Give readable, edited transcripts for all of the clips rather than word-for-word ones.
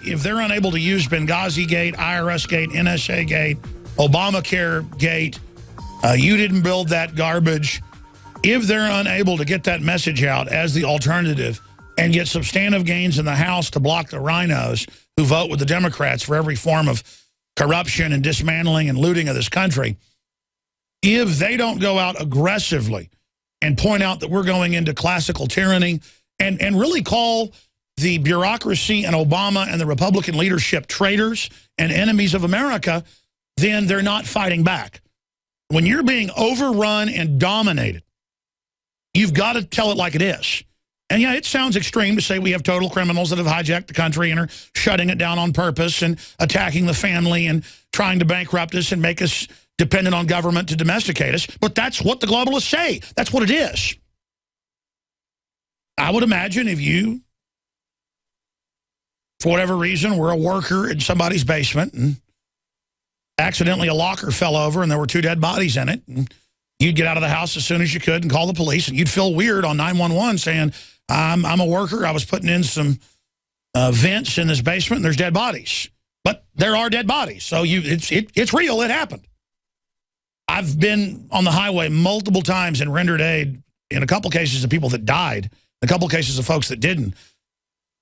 if they're unable to use Benghazi Gate, IRS Gate, NSA Gate, Obamacare Gate, you didn't build that garbage, if they're unable to get that message out as the alternative and get substantive gains in the House to block the rhinos who vote with the Democrats for every form of corruption and dismantling and looting of this country, if they don't go out aggressively and point out that we're going into classical tyranny and really call the bureaucracy and Obama and the Republican leadership traitors and enemies of America, then they're not fighting back. When you're being overrun and dominated, you've got to tell it like it is. And yeah, it sounds extreme to say we have total criminals that have hijacked the country and are shutting it down on purpose and attacking the family and trying to bankrupt us and make us dependent on government to domesticate us. But that's what the globalists say. That's what it is. I would imagine if you, for whatever reason, were a worker in somebody's basement and accidentally a locker fell over and there were 2 dead bodies in it, and you'd get out of the house as soon as you could and call the police, and you'd feel weird on 911 saying, I'm a worker, I was putting in some vents in this basement and there's dead bodies. But there are dead bodies, so it's real, it happened. I've been on the highway multiple times and rendered aid in a couple cases of people that died, a couple cases of folks that didn't.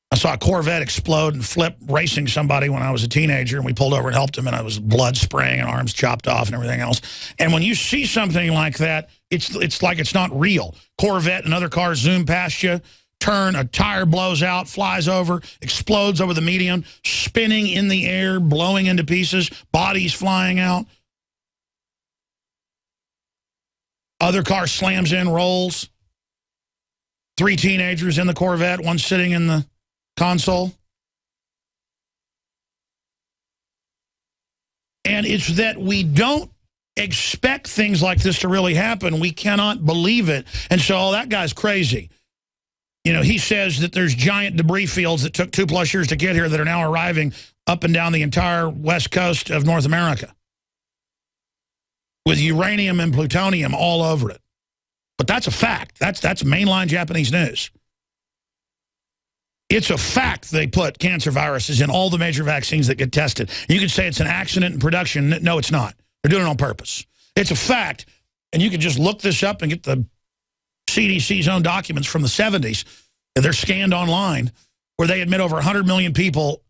I saw a Corvette explode and flip racing somebody when I was a teenager, and we pulled over and helped him, and I was blood spraying and arms chopped off and everything else. And when you see something like that, it's like it's not real. Corvette and other cars zoom past you, turn, a tire blows out, flies over, explodes over the median, spinning in the air, blowing into pieces, bodies flying out. Other car slams in, rolls. 3 teenagers in the Corvette, one sitting in the console. And it's that we don't expect things like this to really happen. We cannot believe it. And so, oh, that guy's crazy. You know, he says that there's giant debris fields that took 2+ years to get here that are now arriving up and down the entire west coast of North America with uranium and plutonium all over it. But that's a fact. That's mainline Japanese news. It's a fact they put cancer viruses in all the major vaccines that get tested. You could say it's an accident in production. No, it's not. They're doing it on purpose. It's a fact, and you can just look this up and get the CDC's own documents from the 70s. They're scanned online, where they admit over 100 million people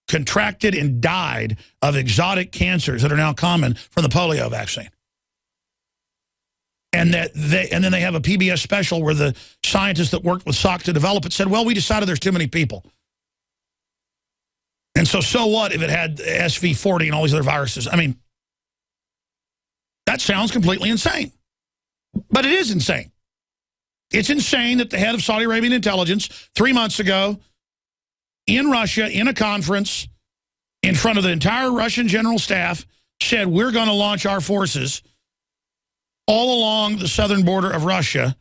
contracted and died of exotic cancers that are now common from the polio vaccine. And then they have a PBS special where the scientists that worked with Salk to develop it said, well, we decided there's too many people. And so what if it had SV40 and all these other viruses? I mean, that sounds completely insane. But it is insane. It's insane that the head of Saudi Arabian intelligence 3 months ago in Russia, in a conference, in front of the entire Russian general staff, said we're going to launch our forces all along the southern border of Russia,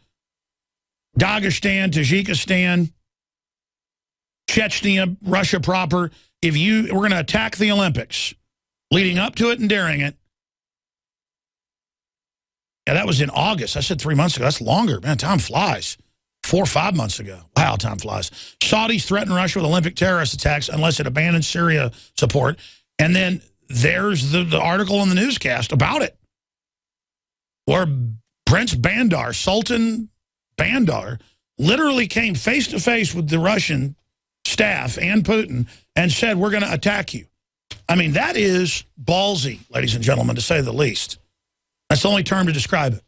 Dagestan, Tajikistan, Chechnya, Russia proper. We're going to attack the Olympics, leading up to it and during it. Yeah, that was in August. I said 3 months ago. That's longer. Man, time flies. 4 or 5 months ago. Wow, time flies. Saudis threaten Russia with Olympic terrorist attacks unless it abandons Syria support. And then there's the article in the newscast about it, where Prince Bandar, Sultan Bandar, literally came face-to-face with the Russian staff and Putin and said, we're going to attack you. I mean, that is ballsy, ladies and gentlemen, to say the least. That's the only term to describe it.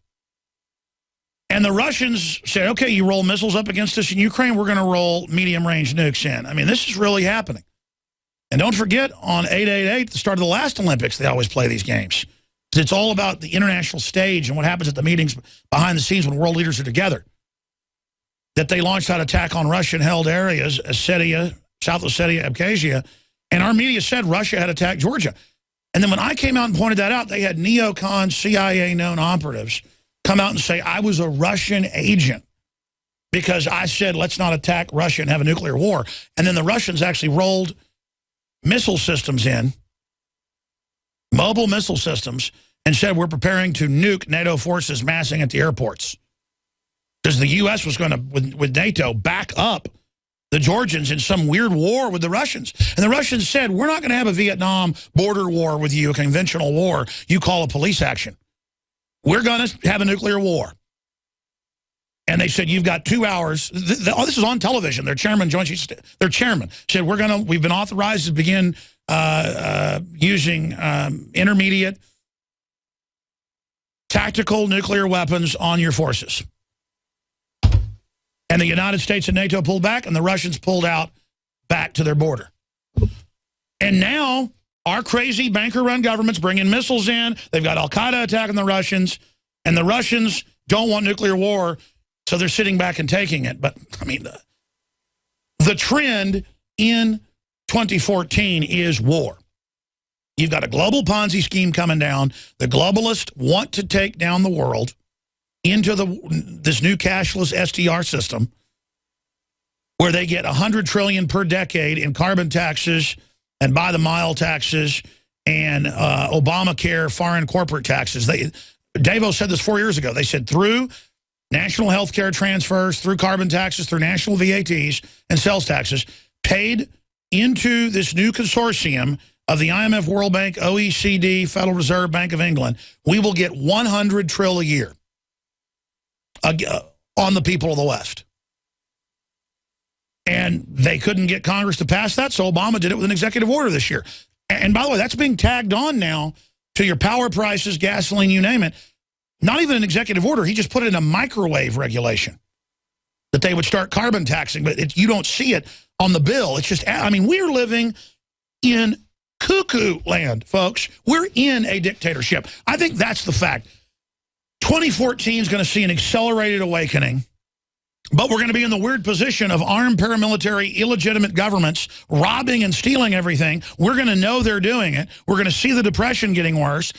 And the Russians said, okay, you roll missiles up against us in Ukraine, we're going to roll medium-range nukes in. I mean, this is really happening. And don't forget, on 888, the start of the last Olympics, they always play these games. It's all about the international stage and what happens at the meetings behind the scenes when world leaders are together. That they launched that attack on Russian-held areas, Ossetia, South Ossetia, Abkhazia, and our media said Russia had attacked Georgia. And then when I came out and pointed that out, they had neocon CIA-known operatives come out and say I was a Russian agent because I said let's not attack Russia and have a nuclear war. And then the Russians actually rolled missile systems in, mobile missile systems, and said we're preparing to nuke NATO forces massing at the airports. Because the U.S. was going to, with NATO, back up the Georgians in some weird war with the Russians. And the Russians said, we're not going to have a Vietnam border war with you, a conventional war you call a police action. We're going to have a nuclear war. And they said, you've got 2 hours. Oh, this is on television. Their chairman, their chairman said, we've been authorized to begin using intermediate tactical nuclear weapons on your forces. And the United States and NATO pulled back, and the Russians pulled out back to their border. And now our crazy banker-run government's bringing missiles in. They've got Al-Qaeda attacking the Russians, and the Russians don't want nuclear war, so they're sitting back and taking it. But, I mean, the trend in 2014 is war. You've got a global Ponzi scheme coming down. The globalists want to take down the world into this new cashless SDR system where they get $100 trillion per decade in carbon taxes and by-the-mile taxes and Obamacare foreign corporate taxes. Davos said this 4 years ago. They said through national health care transfers, through carbon taxes, through national VATs and sales taxes, paid into this new consortium of the IMF, World Bank, OECD, Federal Reserve, Bank of England, we will get $100 trillion a year on the people of the West. And they couldn't get Congress to pass that, so Obama did it with an executive order this year. And by the way, that's being tagged on now to your power prices, gasoline, you name it. Not even an executive order. He just put it in a microwave regulation that they would start carbon taxing, but you don't see it on the bill. It's just, I mean, we're living in cuckoo land, folks. We're in a dictatorship. I think that's the fact. 2014 is going to see an accelerated awakening, but we're going to be in the weird position of armed paramilitary, illegitimate governments robbing and stealing everything. We're going to know they're doing it. We're going to see the depression getting worse.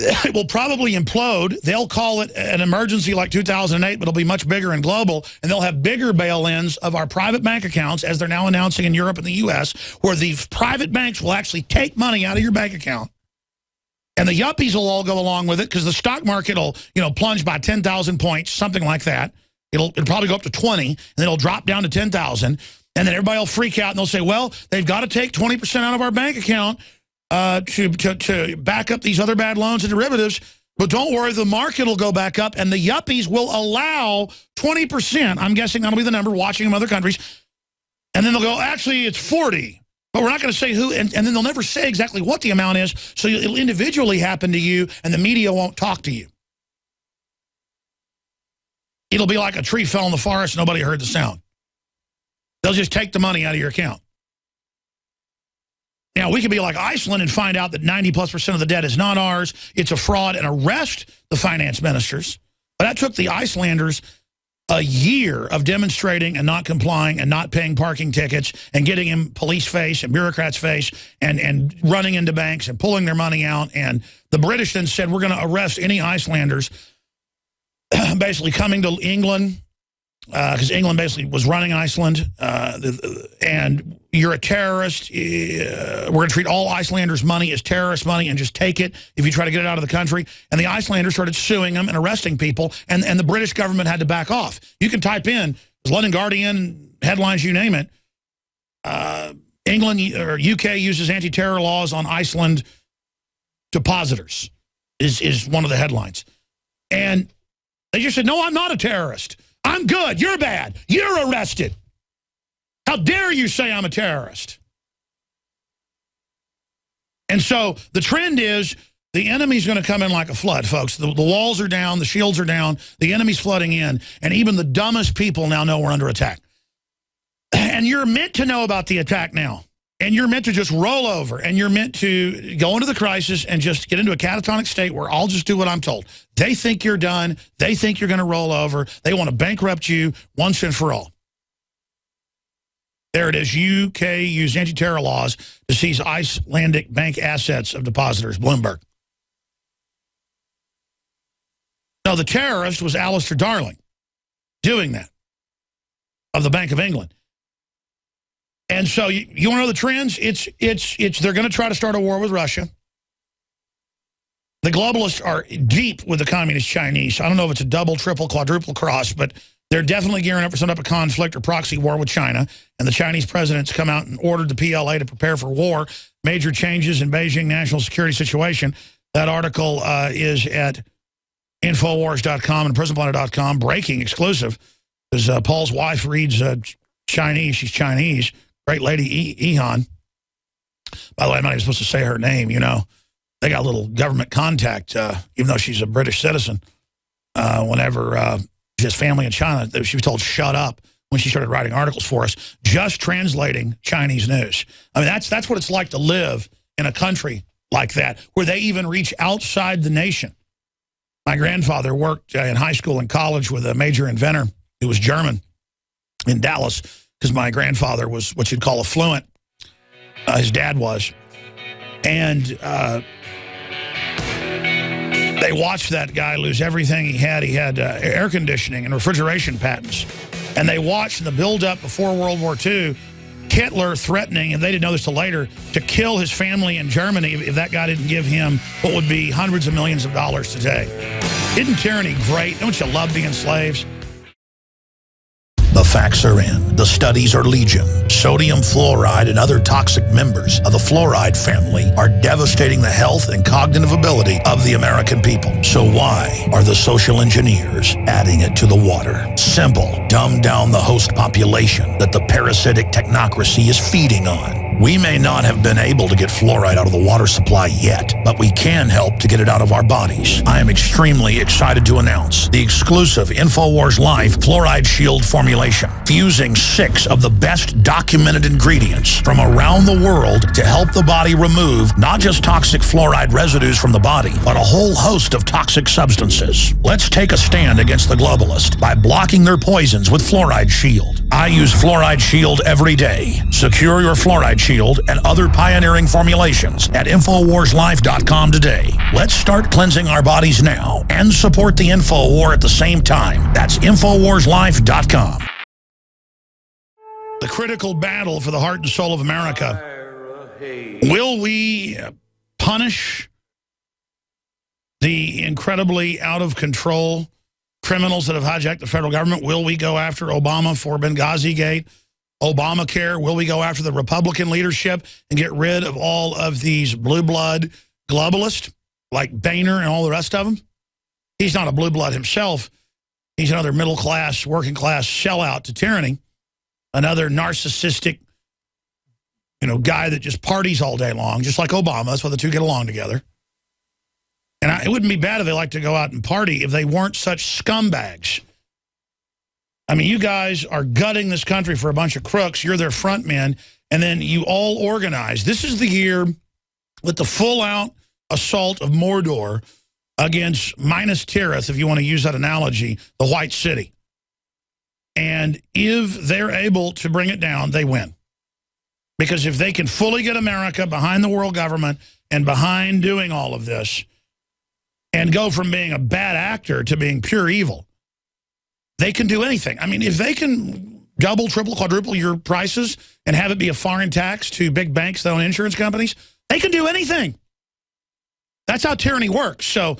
It will probably implode. They'll call it an emergency like 2008, but it'll be much bigger and global, and they'll have bigger bail-ins of our private bank accounts, as they're now announcing in Europe and the U.S., where the private banks will actually take money out of your bank account. And the yuppies will all go along with it because the stock market will, plunge by 10,000 points, something like that. It'll probably go up to 20, and then it'll drop down to 10,000. And then everybody will freak out, and they'll say, well, they've got to take 20% out of our bank account to back up these other bad loans and derivatives. But don't worry, the market will go back up, and the yuppies will allow 20%. I'm guessing that'll be the number, watching them in other countries. And then they'll go, actually, it's 40. But we're not going to say who, and then they'll never say exactly what the amount is, so it'll individually happen to you, and the media won't talk to you. It'll be like a tree fell in the forest, nobody heard the sound. They'll just take the money out of your account. Now, we could be like Iceland and find out that 90+% of the debt is not ours, it's a fraud, and arrest the finance ministers. But that took the Icelanders a year of demonstrating and not complying and not paying parking tickets and getting in police face and bureaucrats face and running into banks and pulling their money out. And the British then said, we're going to arrest any Icelanders basically coming to England, because England basically was running Iceland, and you're a terrorist. We're going to treat all Icelanders' money as terrorist money and just take it if you try to get it out of the country. And the Icelanders started suing them and arresting people, and the British government had to back off. You can type in, London Guardian, headlines, you name it. England or UK uses anti-terror laws on Iceland depositors is one of the headlines. And they just said, no, I'm not a terrorist. I'm good. You're bad. You're arrested. How dare you say I'm a terrorist? And so the trend is the enemy's going to come in like a flood, folks. The walls are down. The shields are down. The enemy's flooding in. And even the dumbest people now know we're under attack. And you're meant to know about the attack now. And you're meant to just roll over. And you're meant to go into the crisis and just get into a catatonic state where I'll just do what I'm told. They think you're done. They think you're going to roll over. They want to bankrupt you once and for all. There it is. UK used anti-terror laws to seize Icelandic bank assets of depositors. Bloomberg. No, the terrorist was Alistair Darling doing that, of the Bank of England. And so you want to know the trends? They're going to try to start a war with Russia. The globalists are deep with the communist Chinese. I don't know if it's a double, triple, quadruple cross, but They're definitely gearing up for some type of conflict or proxy war with China. And the Chinese president's come out and ordered the PLA to prepare for war. Major changes in Beijing national security situation. That article is at Infowars.com and PrisonPlanet.com. Breaking exclusive. Because Paul's wife reads Chinese. She's Chinese. Great lady, Ihan. By the way, I'm not even supposed to say her name, you know. They got a little government contact, even though she's a British citizen. Whenever she has family in China, she was told, shut up, when she started writing articles for us, just translating Chinese news. I mean, that's what it's like to live in a country like that, where they even reach outside the nation. My grandfather worked in high school and college with a major inventor who was German in Dallas, because my grandfather was what you'd call affluent. His dad was. And they watched that guy lose everything he had. He had air conditioning and refrigeration patents. And they watched the buildup before World War II, Hitler threatening, and they didn't know this till later, to kill his family in Germany if that guy didn't give him what would be hundreds of millions of dollars today. Isn't tyranny great? Don't you love being slaves? The facts are in. The studies are legion. Sodium fluoride and other toxic members of the fluoride family are devastating the health and cognitive ability of the American people. So why are the social engineers adding it to the water? Simple. Dumb down the host population that the parasitic technocracy is feeding on. We may not have been able to get fluoride out of the water supply yet, but we can help to get it out of our bodies. I am extremely excited to announce the exclusive InfoWars Life Fluoride Shield formulation, fusing 6 of the best documented ingredients from around the world to help the body remove not just toxic fluoride residues from the body, but a whole host of toxic substances. Let's take a stand against the globalists by blocking their poisons with Fluoride Shield. I use Fluoride Shield every day. Secure your Fluoride Shield and other pioneering formulations at InfoWarsLife.com today. Let's start cleansing our bodies now and support the InfoWar at the same time. That's InfoWarsLife.com. The critical battle for the heart and soul of America. Will we punish the incredibly out-of-control criminals that have hijacked the federal government? Will we go after Obama for Benghazi Gate, Obamacare? Will we go after the Republican leadership and get rid of all of these blue blood globalists like Boehner and all the rest of them? He's not a blue blood himself. He's another middle-class, working-class sellout to tyranny, another narcissistic, guy that just parties all day long, just like Obama. That's why the two get along together. And it wouldn't be bad if they liked to go out and party if they weren't such scumbags. I mean, you guys are gutting this country for a bunch of crooks. You're their front men, and then you all organize. This is the year with the full-out assault of Mordor against Minas Tirith, if you want to use that analogy, the White City. And if they're able to bring it down, they win. Because if they can fully get America behind the world government and behind doing all of this and go from being a bad actor to being pure evil, they can do anything. I mean, if they can double, triple, quadruple your prices and have it be a foreign tax to big banks that own insurance companies, they can do anything. That's how tyranny works. So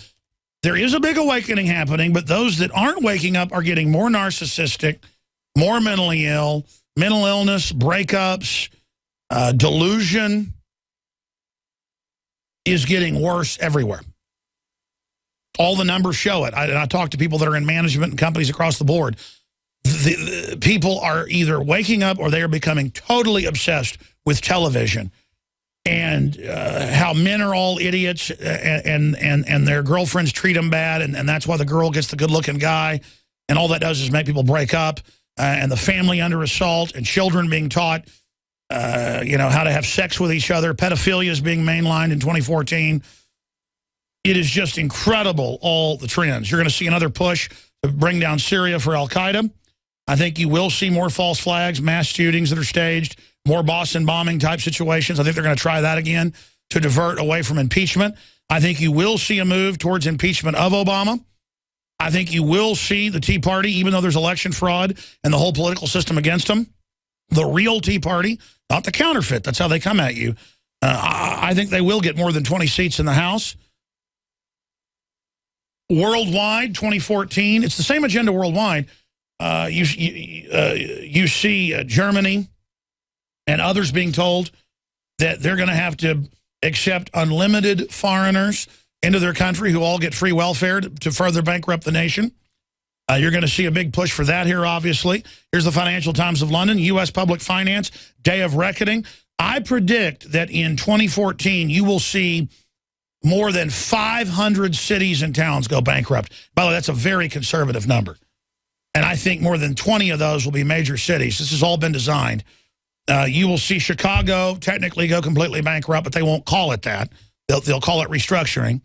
there is a big awakening happening, but those that aren't waking up are getting more narcissistic, more mentally ill, mental illness, breakups, delusion is getting worse everywhere. All the numbers show it. I talk to people that are in management and companies across the board. The people are either waking up or they are becoming totally obsessed with television and how men are all idiots and their girlfriends treat them bad, and that's why the girl gets the good-looking guy, and all that does is make people break up, and the family under assault, and children being taught how to have sex with each other. Pedophilia is being mainlined in 2014. It is just incredible, all the trends. You're going to see another push to bring down Syria for al-Qaeda. I think you will see more false flags, mass shootings that are staged, more Boston bombing type situations. I think they're going to try that again to divert away from impeachment. I think you will see a move towards impeachment of Obama. I think you will see the Tea Party, even though there's election fraud and the whole political system against them, the real Tea Party, not the counterfeit. That's how they come at you. I think they will get more than 20 seats in the House. Worldwide, 2014, it's the same agenda worldwide. You see Germany and others being told that they're going to have to accept unlimited foreigners into their country who all get free welfare to further bankrupt the nation. You're going to see a big push for that here, obviously. Here's the Financial Times of London, U.S. public finance, day of reckoning. I predict that in 2014, you will see more than 500 cities and towns go bankrupt. By the way, that's a very conservative number. And I think more than 20 of those will be major cities. This has all been designed. You will see Chicago technically go completely bankrupt, but they won't call it that. They'll call it restructuring.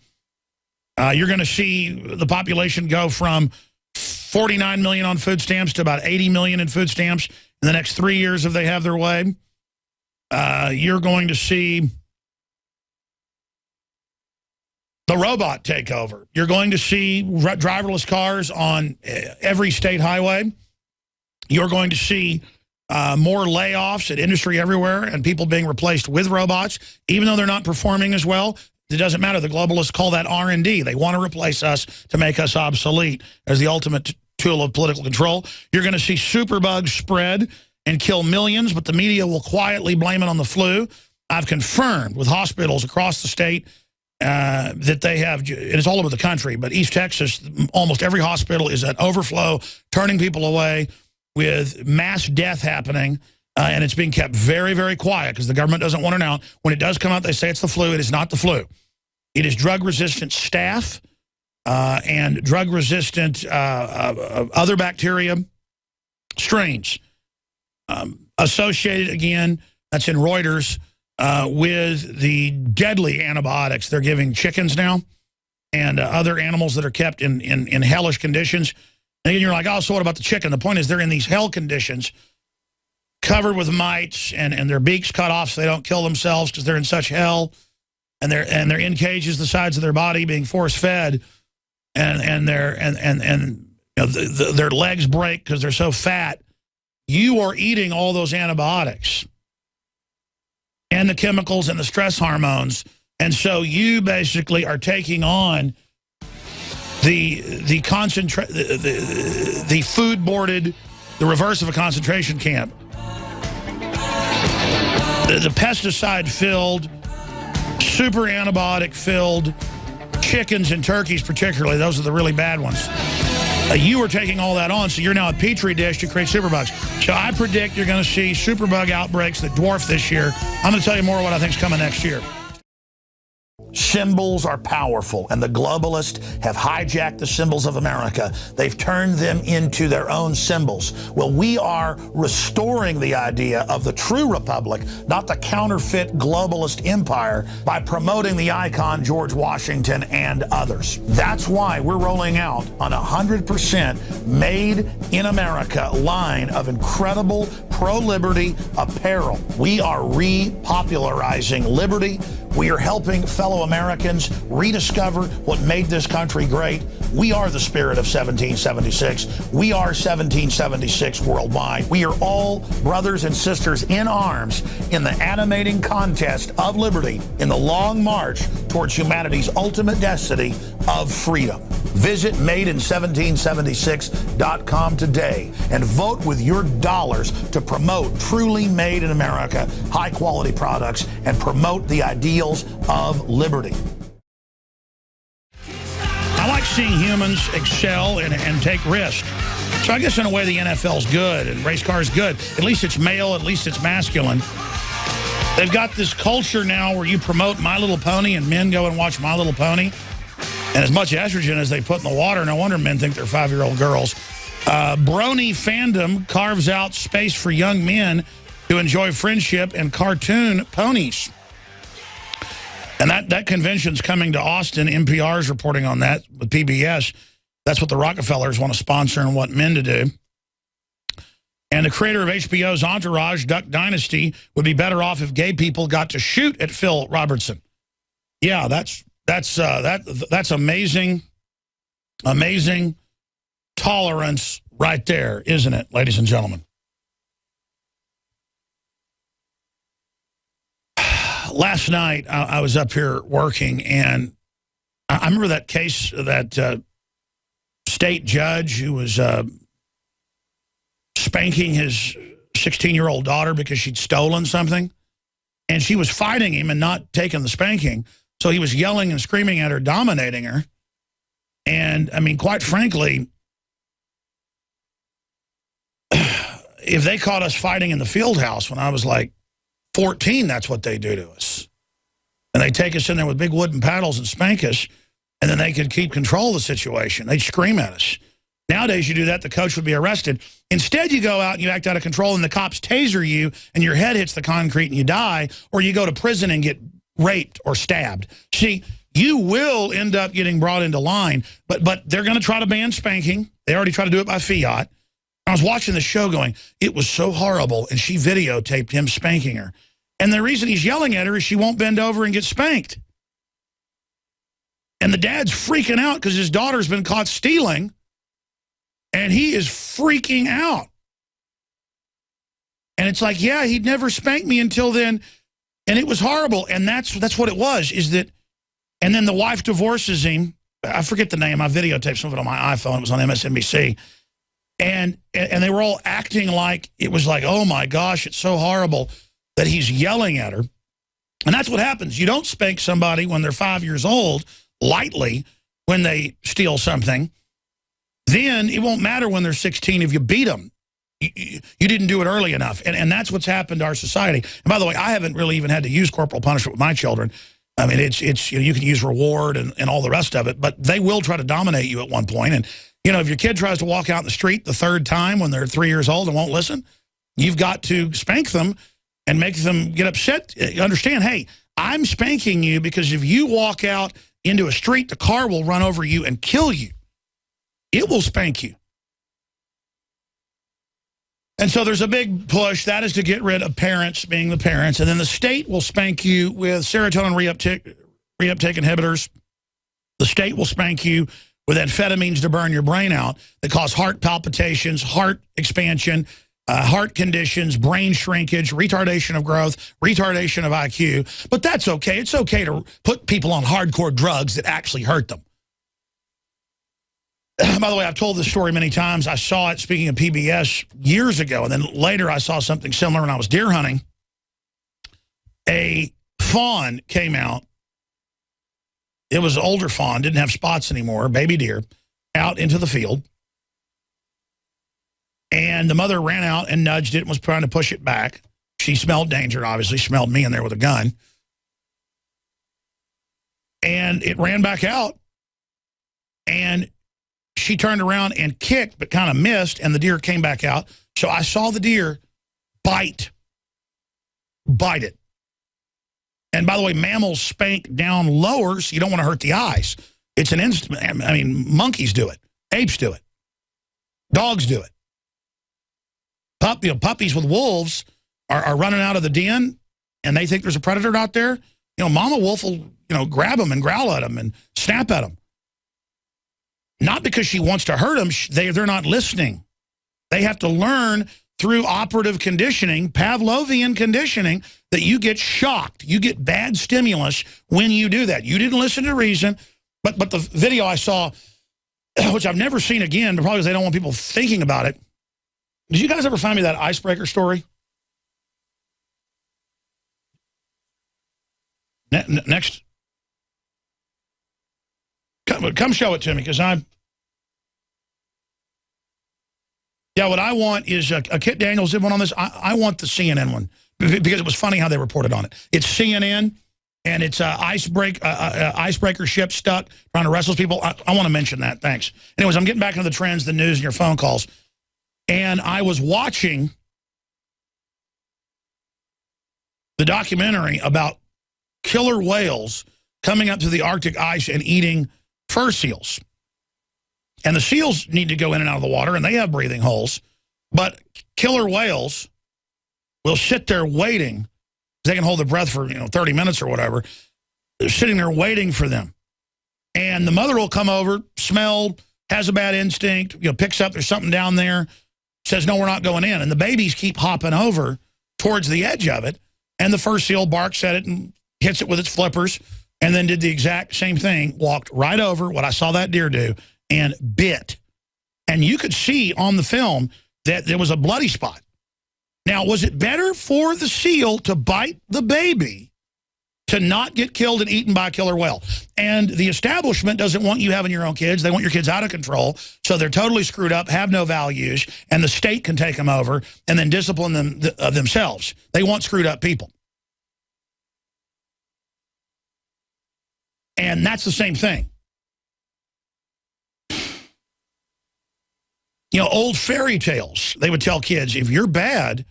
You're going to see the population go from 49 million on food stamps to about 80 million in food stamps in the next 3 years if they have their way. You're going to see the robot takeover. You're going to see driverless cars on every state highway. You're going to see more layoffs at industry everywhere and people being replaced with robots, even though they're not performing as well. It doesn't matter. The globalists call that R&D. They want to replace us to make us obsolete as the ultimate tool of political control. You're going to see superbugs spread and kill millions, but the media will quietly blame it on the flu. I've confirmed with hospitals across the state that they have, and it's all over the country, but East Texas, almost every hospital is at overflow, turning people away with mass death happening. And it's being kept very, very quiet because the government doesn't want it out. When it does come out, they say it's the flu. It is not the flu. It is drug-resistant staph and drug-resistant other bacteria strains associated, again, that's in Reuters, with the deadly antibiotics they're giving chickens now and other animals that are kept in hellish conditions. And you're like, oh, so what about the chicken? The point is they're in these hell conditions, covered with mites and their beaks cut off so they don't kill themselves because they're in such hell, and they're in cages the sides of their body being force fed, and their legs break because they're so fat. You are eating all those antibiotics and the chemicals and the stress hormones, and so you basically are taking on the food boarded, the reverse of a concentration camp. The pesticide-filled, super antibiotic-filled chickens and turkeys particularly, those are the really bad ones. You are taking all that on, so you're now a petri dish to create superbugs. So I predict you're going to see superbug outbreaks that dwarf this year. I'm going to tell you more what I think is coming next year. Symbols are powerful, and the globalists have hijacked the symbols of America. They've turned them into their own symbols. Well, we are restoring the idea of the true republic, not the counterfeit globalist empire, by promoting the icon George Washington and others. That's why we're rolling out an 100% made in America line of incredible pro-liberty apparel. We are repopularizing liberty. We are helping fellow Americans rediscover what made this country great. We are the spirit of 1776. We are 1776 worldwide. We are all brothers and sisters in arms in the animating contest of liberty in the long march towards humanity's ultimate destiny of freedom. Visit madein1776.com today and vote with your dollars to promote truly made in America, high-quality products, and promote the ideals of liberty. I like seeing humans excel and take risks. So I guess in a way the NFL's good and race cars good. At least it's male, at least it's masculine. They've got this culture now where you promote My Little Pony and men go and watch My Little Pony. And as much estrogen as they put in the water, no wonder men think they're 5-year-old girls. Brony fandom carves out space for young men to enjoy friendship and cartoon ponies. And that convention's coming to Austin. NPR's reporting on that with PBS. That's what the Rockefellers want to sponsor and want men to do. And the creator of HBO's Entourage, Duck Dynasty, would be better off if gay people got to shoot at Phil Robertson. Yeah, that's amazing, amazing tolerance right there, isn't it, ladies and gentlemen? Last night, I was up here working, and I remember that case, that state judge who was spanking his 16-year-old daughter because she'd stolen something. And she was fighting him and not taking the spanking. So he was yelling and screaming at her, dominating her. And, I mean, quite frankly, if they caught us fighting in the field house when I was like 14, that's what they do to us. And they take us in there with big wooden paddles and spank us, and then they could keep control of the situation. They'd scream at us. Nowadays, you do that, the coach would be arrested. Instead, you go out and you act out of control, and the cops taser you, and your head hits the concrete and you die, or you go to prison and get raped or stabbed. See, you will end up getting brought into line, but they're going to try to ban spanking. They already tried to do it by fiat. I was watching the show going, it was so horrible, and she videotaped him spanking her. And the reason he's yelling at her is she won't bend over and get spanked. And the dad's freaking out because his daughter's been caught stealing, and he is freaking out. And it's like, yeah, he'd never spanked me until then, and it was horrible. And that's what it was, is that, and then the wife divorces him. I forget the name. I videotaped some of it on my iPhone. It was on MSNBC. And they were all acting like it was like, oh, my gosh, it's so horrible that he's yelling at her. And that's what happens. You don't spank somebody when they're 5 years old lightly when they steal something. Then it won't matter when they're 16 if you beat them. You didn't do it early enough. And that's what's happened to our society. And by the way, I haven't really even had to use corporal punishment with my children. I mean, it's you know, you can use reward and all the rest of it, but they will try to dominate you at one point. And, you know, if your kid tries to walk out in the street the third time when they're 3 years old and won't listen, you've got to spank them and make them get upset. Understand, hey, I'm spanking you because if you walk out into a street, the car will run over you and kill you. It will spank you. And so there's a big push. That is to get rid of parents being the parents. And then the state will spank you with serotonin reuptake inhibitors. The state will spank you with amphetamines to burn your brain out that cause heart palpitations, heart expansion, heart conditions, brain shrinkage, retardation of growth, retardation of IQ. But that's okay. It's okay to put people on hardcore drugs that actually hurt them. By the way, I've told this story many times. I saw it, speaking of PBS, years ago, and then later I saw something similar when I was deer hunting. A fawn came out. It was an older fawn, didn't have spots anymore, baby deer, out into the field. And the mother ran out and nudged it and was trying to push it back. She smelled danger, obviously, smelled me in there with a gun. And it ran back out. And she turned around and kicked, but kind of missed, and the deer came back out. So I saw the deer bite it. And by the way, mammals spank down lower, so you don't want to hurt the eyes. It's an instant. I mean, monkeys do it. Apes do it. Dogs do it. Puppies with wolves are running out of the den, and they think there's a predator out there. You know, mama wolf will, grab them and growl at them and snap at them. Not because she wants to hurt them. They're not listening. They have to learn through operative conditioning, Pavlovian conditioning, that you get shocked. You get bad stimulus when you do that. You didn't listen to reason. But the video I saw, which I've never seen again, probably because they don't want people thinking about it. Did you guys ever find me that icebreaker story? Next. Come show it to me, because what I want is a Kit Daniels did one on this. I want the CNN one, because it was funny how they reported on it. It's CNN, and it's icebreaker ship stuck trying to wrestle people. I want to mention that. Thanks. Anyways, I'm getting back into the trends, the news, and your phone calls. And I was watching the documentary about killer whales coming up to the Arctic ice and eating fur seals. And the seals need to go in and out of the water, and they have breathing holes. But killer whales will sit there waiting. They can hold their breath for 30 minutes or whatever. They're sitting there waiting for them. And the mother will come over, smell, has a bad instinct, picks up there's something down there, says, no, we're not going in. And the babies keep hopping over towards the edge of it, and the fur seal barks at it and hits it with its flippers, and then did the exact same thing, walked right over what I saw that deer do, and bit. And you could see on the film that there was a bloody spot. Now, was it better for the seal to bite the baby to not get killed and eaten by a killer whale? And the establishment doesn't want you having your own kids. They want your kids out of control, so they're totally screwed up, have no values, and the state can take them over and then discipline them themselves. They want screwed up people. And that's the same thing. You know, old fairy tales, they would tell kids, if you're bad,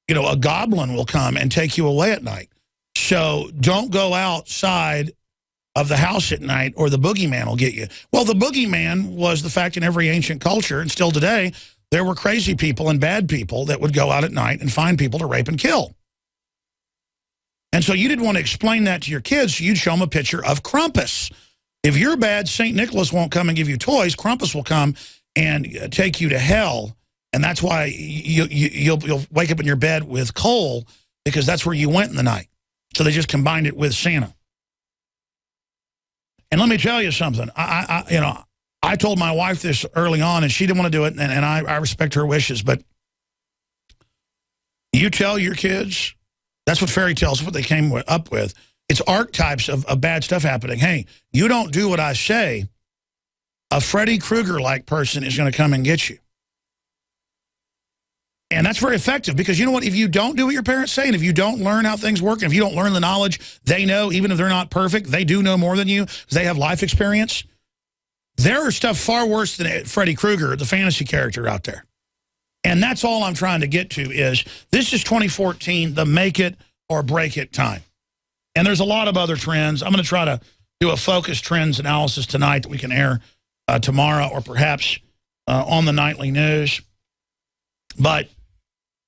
you know, a goblin will come and take you away at night. So don't go outside of the house at night or the boogeyman will get you. Well, the boogeyman was the fact in every ancient culture, and still today, there were crazy people and bad people that would go out at night and find people to rape and kill. And so you didn't want to explain that to your kids, so you'd show them a picture of Krampus. If you're bad, St. Nicholas won't come and give you toys. Krampus will come and take you to hell, and that's why you'll wake up in your bed with coal, because that's where you went in the night. So they just combined it with Santa. And let me tell you something. I told my wife this early on, and she didn't want to do it, and I respect her wishes. But you tell your kids, that's what fairy tales, what they came up with. It's archetypes of bad stuff happening. Hey, you don't do what I say, a Freddy Krueger-like person is going to come and get you. And that's very effective, because you know what? If you don't do what your parents say, and if you don't learn how things work, and if you don't learn the knowledge they know, even if they're not perfect, they do know more than you because they have life experience. There are stuff far worse than Freddy Krueger, the fantasy character out there. And that's all I'm trying to get to is, this is 2014, the make it or break it time. And there's a lot of other trends. I'm going to try to do a focused trends analysis tonight that we can air tomorrow, or perhaps on the nightly news. But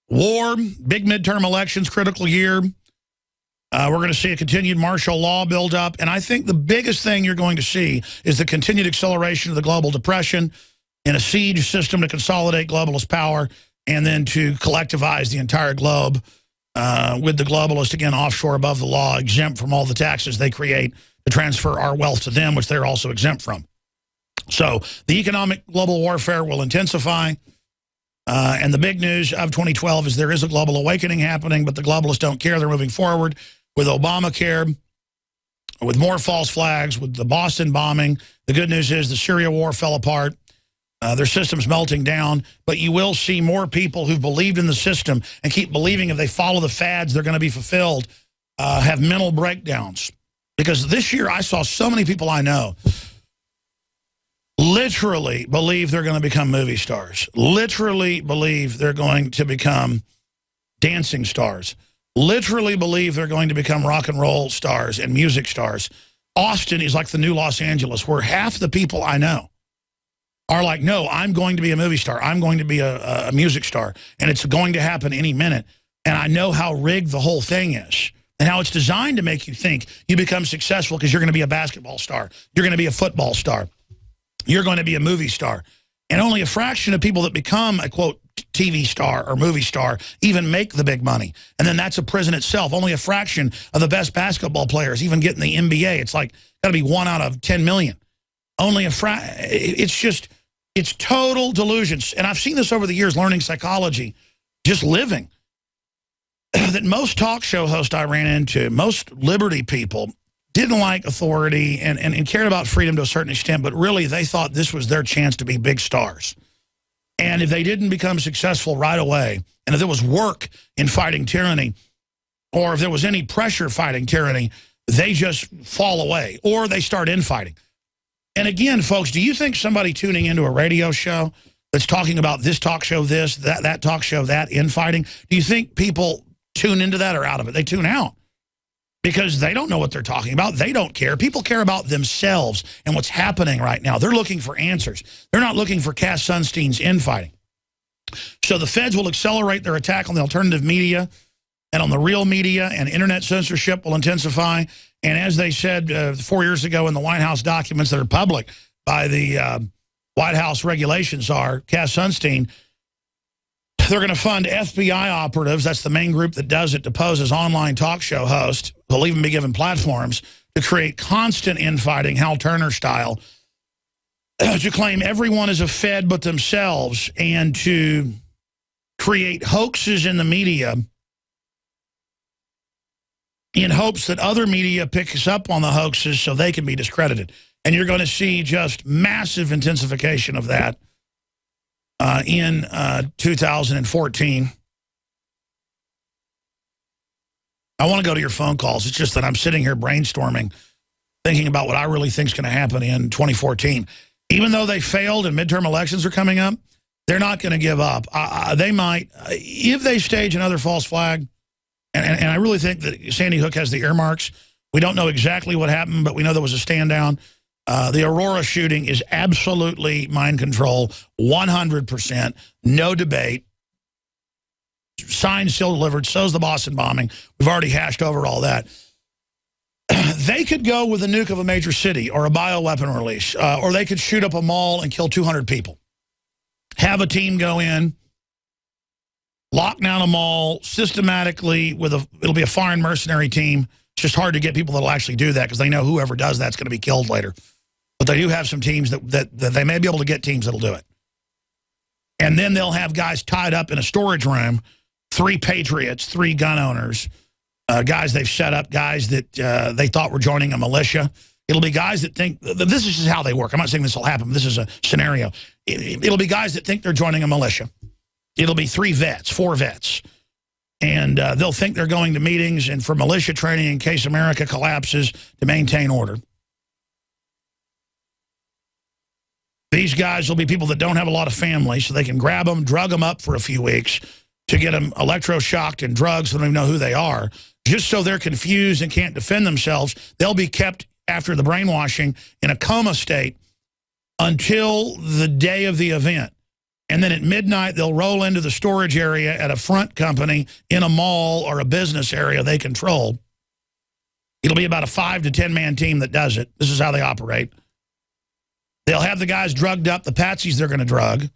war, big midterm elections, critical year. We're going to see a continued martial law build up. And I think the biggest thing you're going to see is the continued acceleration of the global depression in a siege system to consolidate globalist power and then to collectivize the entire globe with the globalists, again, offshore above the law, exempt from all the taxes they create to transfer our wealth to them, which they're also exempt from. So the economic global warfare will intensify. And the big news of 2012 is there is a global awakening happening, but the globalists don't care. They're moving forward with Obamacare, with more false flags, with the Boston bombing. The good news is the Syria war fell apart. Their system's melting down. But you will see more people who've believed in the system and keep believing if they follow the fads, they're going to be fulfilled, have mental breakdowns. Because this year I saw so many people I know literally believe they're going to become movie stars, literally believe they're going to become dancing stars, literally believe they're going to become rock and roll stars and music stars. Austin is like the new Los Angeles, where half the people I know are like, no, I'm going to be a movie star. I'm going to be a music star, and it's going to happen any minute. And I know how rigged the whole thing is and how it's designed to make you think you become successful because you're going to be a basketball star. You're going to be a football star. You're going to be a movie star. And only a fraction of people that become a, quote, TV star or movie star even make the big money. And then that's a prison itself. Only a fraction of the best basketball players even get in the NBA. It's like, got to be 1 out of 10 million. Only a it's total delusions. And I've seen this over the years, learning psychology, just living, that most talk show hosts I ran into, most liberty people, didn't like authority and cared about freedom to a certain extent, but really they thought this was their chance to be big stars. And if they didn't become successful right away, and if there was work in fighting tyranny, or if there was any pressure fighting tyranny, they just fall away, or they start infighting. And again, folks, do you think somebody tuning into a radio show that's talking about this talk show this, that talk show that, infighting, do you think people tune into that or out of it? They tune out. Because they don't know what they're talking about. They don't care. People care about themselves and what's happening right now. They're looking for answers. They're not looking for Cass Sunstein's infighting. So the feds will accelerate their attack on the alternative media and on the real media, and internet censorship will intensify. And as they said 4 years ago in the White House documents that are public by the White House regulations are, Cass Sunstein, they're going to fund FBI operatives, that's the main group that does it, to pose as online talk show hosts. They'll even be given platforms to create constant infighting, Hal Turner style, to claim everyone is a Fed but themselves and to create hoaxes in the media in hopes that other media picks up on the hoaxes so they can be discredited. And you're going to see just massive intensification of that in 2014. I want to go to your phone calls. It's just that I'm sitting here brainstorming, thinking about what I really think is going to happen in 2014. Even though they failed and midterm elections are coming up, they're not going to give up. They might, if they stage another false flag, and I really think that Sandy Hook has the earmarks. We don't know exactly what happened, but we know there was a stand down. The Aurora shooting is absolutely mind control, 100%, no debate. Signed, still delivered, so's the Boston bombing. We've already hashed over all that. They could go with a nuke of a major city or a bioweapon release, or they could shoot up a mall and kill 200 people. Have a team go in, lock down a mall systematically it'll be a foreign mercenary team. It's just hard to get people that'll actually do that because they know whoever does that's going to be killed later. But they do have some teams that they may be able to get teams that'll do it. And then they'll have guys tied up in a storage room, 3 patriots, 3 gun owners, guys they've set up, guys that they thought were joining a militia. It'll be guys that think, this is just how they work. I'm not saying this will happen, but this is a scenario. It'll be guys that think they're joining a militia. It'll be 3 vets, 4 vets. And they'll think they're going to meetings and for militia training in case America collapses to maintain order. These guys will be people that don't have a lot of family, so they can grab them, drug them up for a few weeks to get them electroshocked and drugs so they don't even know who they are. Just so they're confused and can't defend themselves, they'll be kept after the brainwashing in a coma state until the day of the event. And then at midnight, they'll roll into the storage area at a front company in a mall or a business area they control. It'll be about a 5 to 10 man team that does it. This is how they operate. They'll have the guys drugged up, the patsies they're going to drug,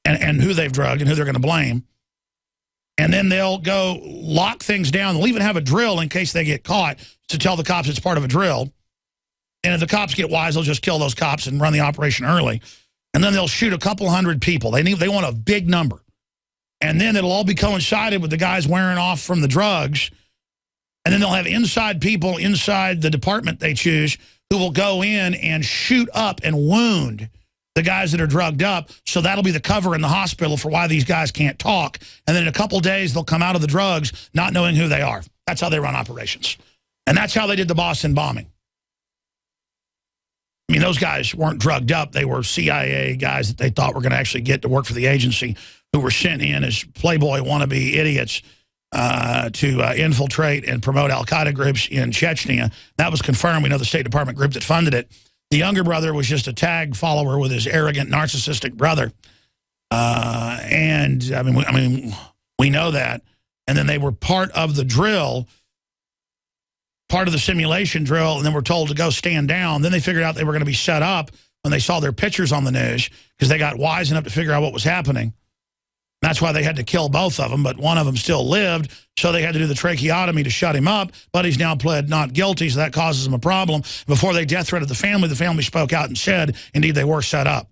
and who they've drugged and who they're going to blame. And then they'll go lock things down. They'll even have a drill in case they get caught to tell the cops it's part of a drill. And if the cops get wise, they'll just kill those cops and run the operation early. And then they'll shoot a couple hundred people. They want a big number. And then it'll all be coincided with the guys wearing off from the drugs. And then they'll have inside people inside the department they choose who will go in and shoot up and wound the guys that are drugged up. So that'll be the cover in the hospital for why these guys can't talk. And then in a couple days, they'll come out of the drugs not knowing who they are. That's how they run operations. And that's how they did the Boston bombing. I mean, those guys weren't drugged up. They were CIA guys that they thought were going to actually get to work for the agency who were sent in as Playboy wannabe idiots to infiltrate and promote al-Qaeda groups in Chechnya. That was confirmed. We know the State Department group that funded it. The younger brother was just a tag follower with his arrogant, narcissistic brother. And I mean, we know that. And then they were part of the drill, part of the simulation drill, and then were told to go stand down. Then they figured out they were going to be set up when they saw their pictures on the news because they got wise enough to figure out what was happening. That's why they had to kill both of them, but one of them still lived, so they had to do the tracheotomy to shut him up, but he's now pled not guilty, so that causes him a problem. Before they death threatened the family spoke out and said, indeed, they were set up.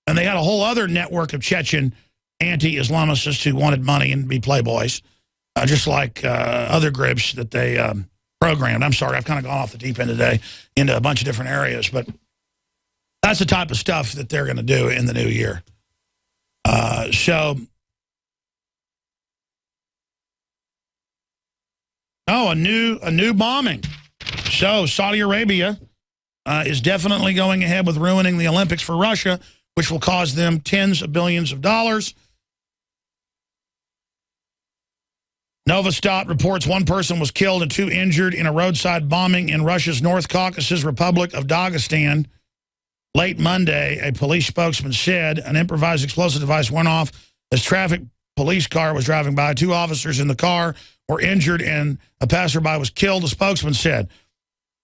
And they had a whole other network of Chechen anti-Islamicists who wanted money and be playboys, just like other groups that they programmed. I'm sorry, I've kind of gone off the deep end today into a bunch of different areas, but that's the type of stuff that they're going to do in the new year. A new bombing. So Saudi Arabia is definitely going ahead with ruining the Olympics for Russia, which will cause them tens of billions of dollars. Novostat reports 1 person was killed and 2 injured in a roadside bombing in Russia's North Caucasus Republic of Dagestan. Late Monday, a police spokesman said an improvised explosive device went off as traffic police car was driving by. 2 officers in the car were injured and a passerby was killed, the spokesman said.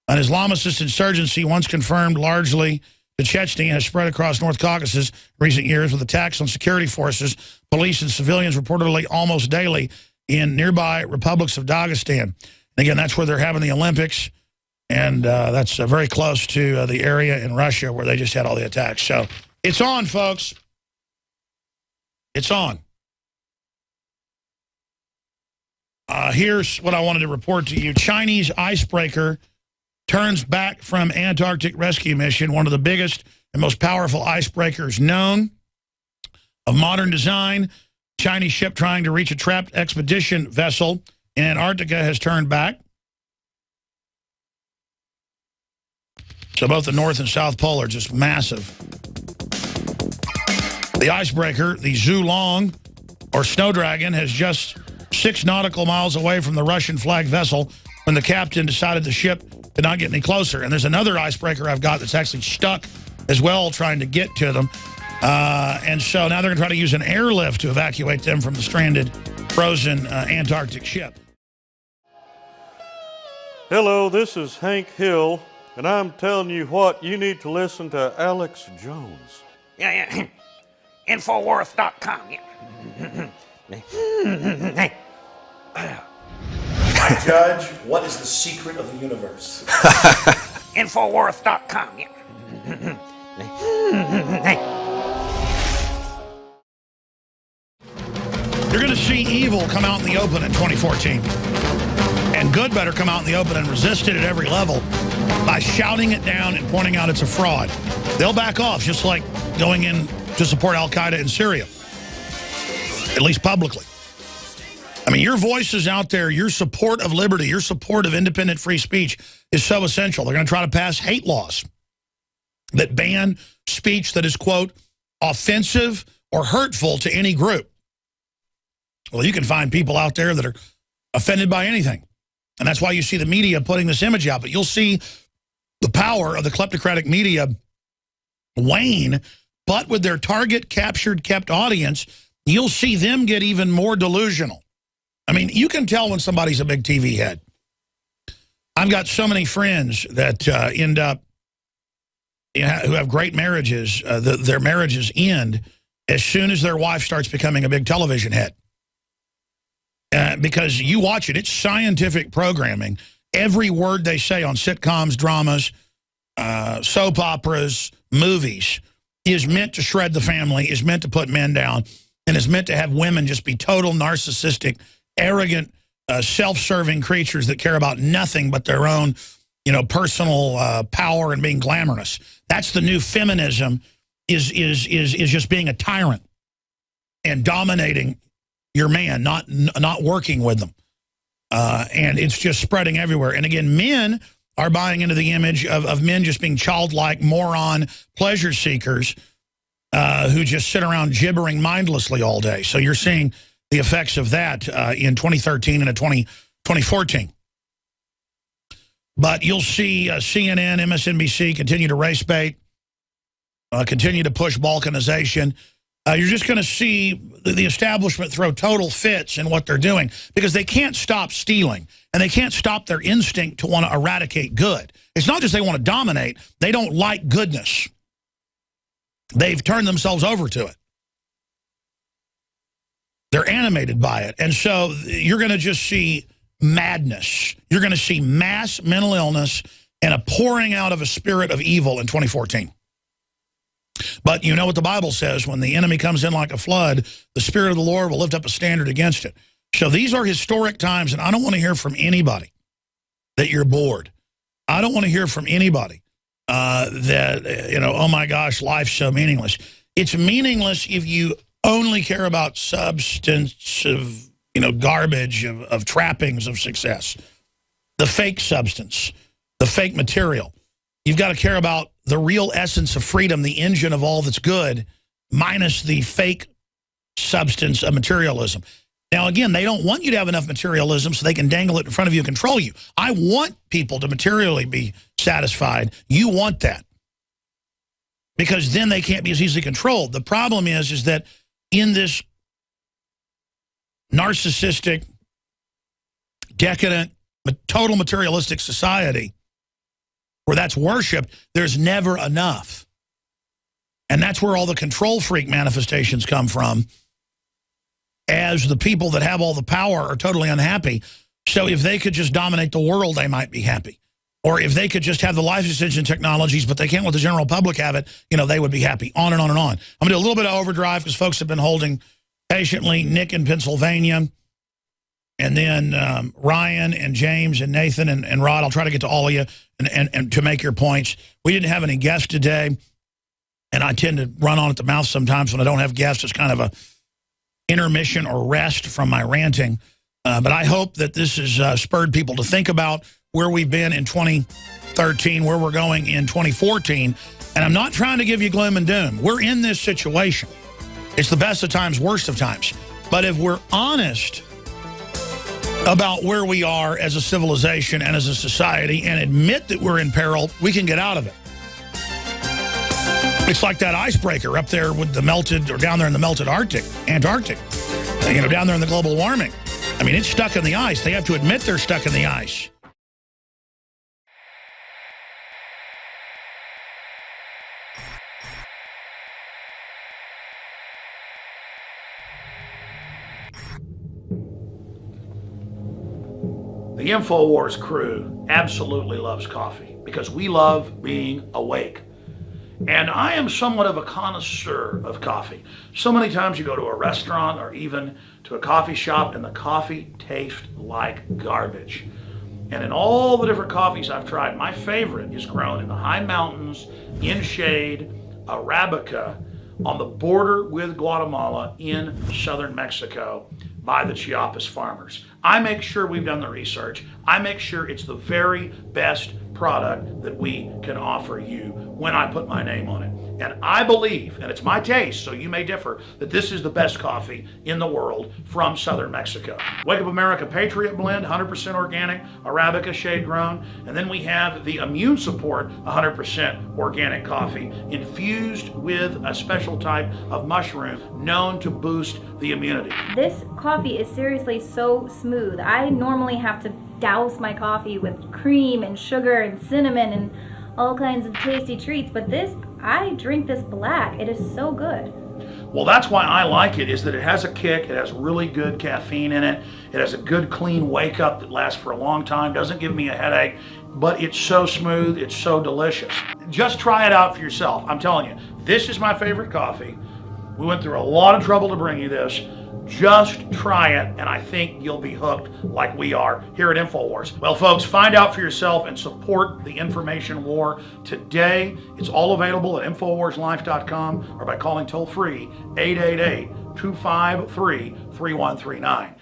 An Islamicist insurgency, once confirmed largely to Chechnya, has spread across North Caucasus in recent years with attacks on security forces, police, and civilians reportedly almost daily in nearby republics of Dagestan. And again, that's where they're having the Olympics. And that's very close to the area in Russia where they just had all the attacks. So it's on, folks. It's on. Here's what I wanted to report to you. Chinese icebreaker turns back from Antarctic rescue mission, one of the biggest and most powerful icebreakers known. Of modern design, Chinese ship trying to reach a trapped expedition vessel in Antarctica has turned back. So both the North and South Pole are just massive. The icebreaker, the Zhulong, or Snow Dragon, has just 6 nautical miles away from the Russian flag vessel when the captain decided the ship could not get any closer. And there's another icebreaker I've got that's actually stuck as well, trying to get to them. And so now they're going to try to use an airlift to evacuate them from the stranded, frozen Antarctic ship. Hello, this is Hank Hill, and I'm telling you what, you need to listen to Alex Jones. Yeah. Infowars.com. Yeah. My judge, what is the secret of the universe? Infowars.com. Yeah. You're going to see evil come out in the open in 2014. And good better come out in the open and resist it at every level by shouting it down and pointing out it's a fraud. They'll back off, just like going in to support Al-Qaeda in Syria, at least publicly. I mean, your voice is out there. Your support of liberty, your support of independent free speech is so essential. They're going to try to pass hate laws that ban speech that is, quote, offensive or hurtful to any group. Well, you can find people out there that are offended by anything. And that's why you see the media putting this image out. But you'll see the power of the kleptocratic media wane, but with their target, captured, kept audience, you'll see them get even more delusional. I mean, you can tell when somebody's a big TV head. I've got so many friends that end up, who have great marriages, their marriages end as soon as their wife starts becoming a big television head. Because you watch it, it's scientific programming. Every word they say on sitcoms, dramas, soap operas, movies is meant to shred the family, is meant to put men down, and is meant to have women just be total narcissistic, arrogant, self-serving creatures that care about nothing but their own, personal power and being glamorous. That's the new feminism, is just being a tyrant and dominating your man, not working with them. And it's just spreading everywhere. And again, men are buying into the image of men just being childlike, moron, pleasure seekers who just sit around gibbering mindlessly all day. So you're seeing the effects of that in 2013 and 2014. But you'll see CNN, MSNBC continue to race bait, continue to push balkanization. You're just going to see the establishment throw total fits in what they're doing because they can't stop stealing and they can't stop their instinct to want to eradicate good. It's not just they want to dominate. They don't like goodness. They've turned themselves over to it. They're animated by it. And so you're going to just see madness. You're going to see mass mental illness and a pouring out of a spirit of evil in 2014. But you know what the Bible says, when the enemy comes in like a flood, the Spirit of the Lord will lift up a standard against it. So these are historic times, and I don't want to hear from anybody that you're bored. I don't want to hear from anybody that, oh my gosh, life's so meaningless. It's meaningless if you only care about substance of, garbage, of trappings of success. The fake substance, the fake material. You've got to care about the real essence of freedom, the engine of all that's good, minus the fake substance of materialism. Now, again, they don't want you to have enough materialism so they can dangle it in front of you and control you. I want people to materially be satisfied. You want that. Because then they can't be as easily controlled. The problem is that in this narcissistic, decadent, total materialistic society, where that's worship, there's never enough. And that's where all the control freak manifestations come from, as the people that have all the power are totally unhappy. So if they could just dominate the world, they might be happy. Or if they could just have the life extension technologies, but they can't let the general public have it, you know, they would be happy. On and on and on. I'm going to do a little bit of overdrive because folks have been holding patiently. Nick in Pennsylvania, and then Ryan and James and Nathan and Rod. I'll try to get to all of you and to make your points. We didn't have any guests today, and I tend to run on at the mouth sometimes when I don't have guests. It's kind of a intermission or rest from my ranting. But I hope that this has spurred people to think about where we've been in 2013, where we're going in 2014. And I'm not trying to give you gloom and doom. We're in this situation. It's the best of times, worst of times. But if we're honest about where we are as a civilization and as a society and admit that we're in peril, we can get out of it. It's like that icebreaker up there with the melted, or down there in the melted Antarctic, you know, down there in the global warming. I mean, it's stuck in the ice. They have to admit they're stuck in the ice. The InfoWars crew absolutely loves coffee because we love being awake. And I am somewhat of a connoisseur of coffee. So many times you go to a restaurant or even to a coffee shop and the coffee tastes like garbage. And in all the different coffees I've tried, my favorite is grown in the high mountains, in shade, Arabica, on the border with Guatemala in southern Mexico by the Chiapas farmers. I make sure we've done the research. I make sure it's the very best product that we can offer you when I put my name on it. And I believe, and it's my taste, so you may differ, that this is the best coffee in the world from southern Mexico. Wake Up America Patriot Blend, 100% organic, Arabica shade grown. And then we have the Immune Support, 100% organic coffee, infused with a special type of mushroom known to boost the immunity. This coffee is seriously so smooth. I normally have to douse my coffee with cream and sugar and cinnamon and all kinds of tasty treats, but this, I drink this black. It is so good. Well, that's why I like it, is that it has a kick, it has really good caffeine in it, it has a good clean wake up that lasts for a long time, doesn't give me a headache, but it's so smooth, it's so delicious. Just try it out for yourself. I'm telling you, this is my favorite coffee. We went through a lot of trouble to bring you this. Just try it, and I think you'll be hooked like we are here at InfoWars. Well, folks, find out for yourself and support the information war today. It's all available at InfoWarsLife.com or by calling toll-free 888-253-3139.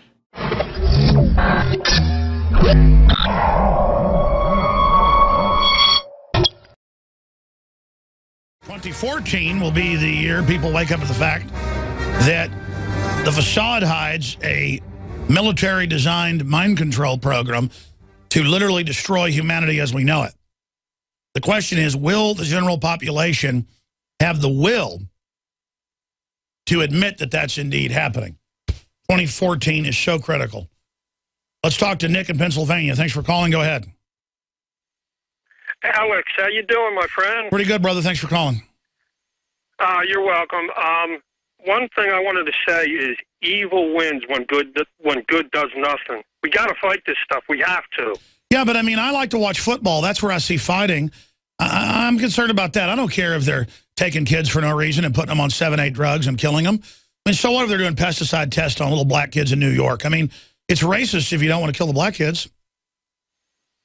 2014 will be the year people wake up to the fact that the facade hides a military-designed mind control program to literally destroy humanity as we know it. The question is, will the general population have the will to admit that that's indeed happening? 2014 is so critical. Let's talk to Nick in Pennsylvania. Thanks for calling. Go ahead. Alex, how you doing, my friend? Pretty good, brother. Thanks for calling. You're welcome. One thing I wanted to say is evil wins when good does nothing. We got to fight this stuff. We have to. Yeah, but I mean, I like to watch football. That's where I see fighting. I'm concerned about that. I don't care if they're taking kids for no reason and putting them on 7-8 drugs and killing them. I mean, so what if they're doing pesticide tests on little black kids in New York? I mean, it's racist if you don't want to kill the black kids.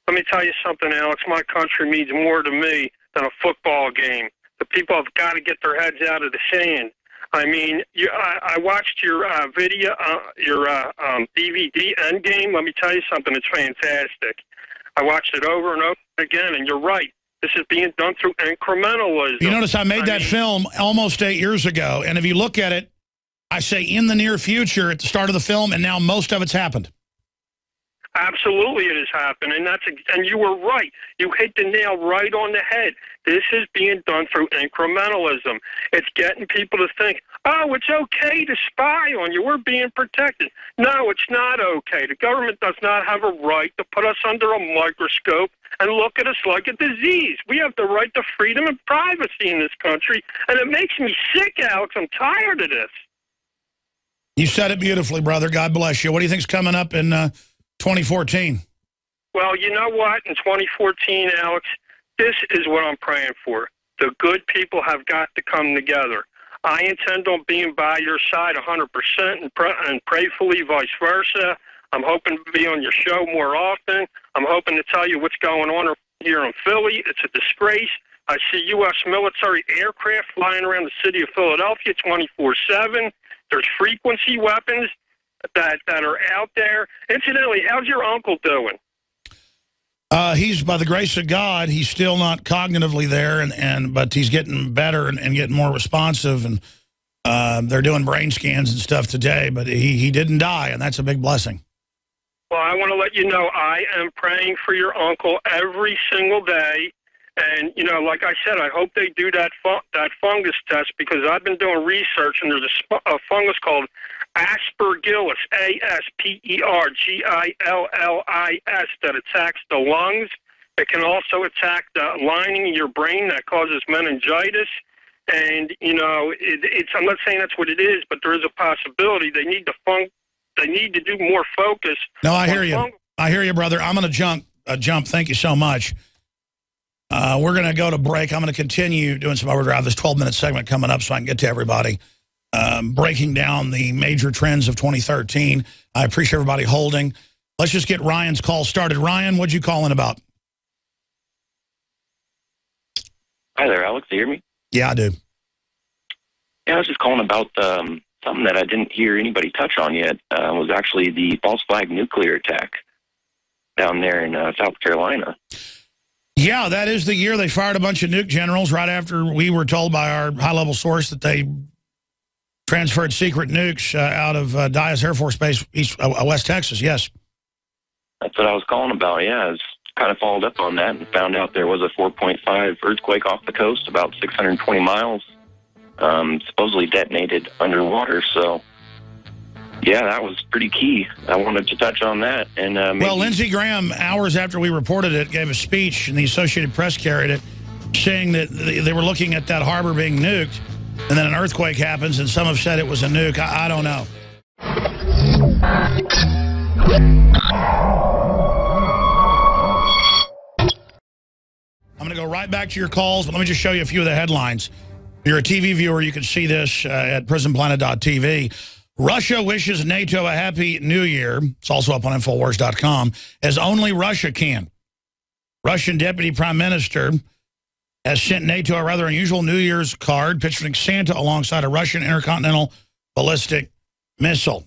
Let me tell you something, Alex. My country means more to me than a football game. The people have got to get their heads out of the sand. I mean, I watched your video, your DVD Endgame. Let me tell you something. It's fantastic. I watched it over and over again, and you're right. This is being done through incrementalism. You notice I made that film almost 8 years ago, and if you look at it, I say in the near future at the start of the film, and now most of it's happened. Absolutely, it has happened, and you were right. You hit the nail right on the head. This is being done through incrementalism. It's getting people to think, oh, it's okay to spy on you. We're being protected. No, it's not okay. The government does not have a right to put us under a microscope and look at us like a disease. We have the right to freedom and privacy in this country, and it makes me sick, Alex. I'm tired of this. You said it beautifully, brother. God bless you. What do you think's coming up in 2014? Well, you know what? In 2014, Alex, this is what I'm praying for. The good people have got to come together. I intend on being by your side 100% and prayfully vice versa. I'm hoping to be on your show more often. I'm hoping to tell you what's going on here in Philly. It's a disgrace. I see U.S. military aircraft flying around the city of Philadelphia 24/7. There's frequency weapons that are out there. Incidentally, how's your uncle doing? He's, by the grace of God, he's still not cognitively there, but he's getting better and getting more responsive, and they're doing brain scans and stuff today, but he didn't die, and that's a big blessing. Well, I want to let you know I am praying for your uncle every single day, and, you know, like I said, I hope they do that fungus test, because I've been doing research, and there's a fungus called Aspergillus, Aspergillis, that attacks the lungs. It can also attack the lining of your brain that causes meningitis. And, you know, I'm not saying that's what it is, but there is a possibility. They need to do more focus. No, I hear you. I hear you, brother. I'm going to jump. Thank you so much. We're going to go to break. I'm going to continue doing some overdrive. This 12-minute segment coming up so I can get to everybody. Breaking down the major trends of 2013. I appreciate everybody holding. Let's just get Ryan's call started. Ryan, what'd you call in about? Hi there, Alex. Do you hear me? Yeah, I do. Yeah, I was just calling about something that I didn't hear anybody touch on yet. Was actually the false flag nuclear attack down there in South Carolina. Yeah, that is the year they fired a bunch of nuke generals right after we were told by our high-level source that they transferred secret nukes out of Dyess Air Force Base, West Texas, yes. That's what I was calling about, yeah. I was kind of followed up on that and found out there was a 4.5 earthquake off the coast, about 620 miles, supposedly detonated underwater. So, yeah, that was pretty key. I wanted to touch on that. And well, Lindsey Graham, hours after we reported it, gave a speech, and the Associated Press carried it, saying that they were looking at that harbor being nuked, and then an earthquake happens, and some have said it was a nuke. I don't know. I'm going to go right back to your calls, but let me just show you a few of the headlines. If you're a TV viewer, you can see this at prisonplanet.tv. Russia wishes NATO a happy new year. It's also up on Infowars.com, as only Russia can. Russian Deputy Prime Minister has sent NATO a rather unusual New Year's card picturing Santa alongside a Russian intercontinental ballistic missile.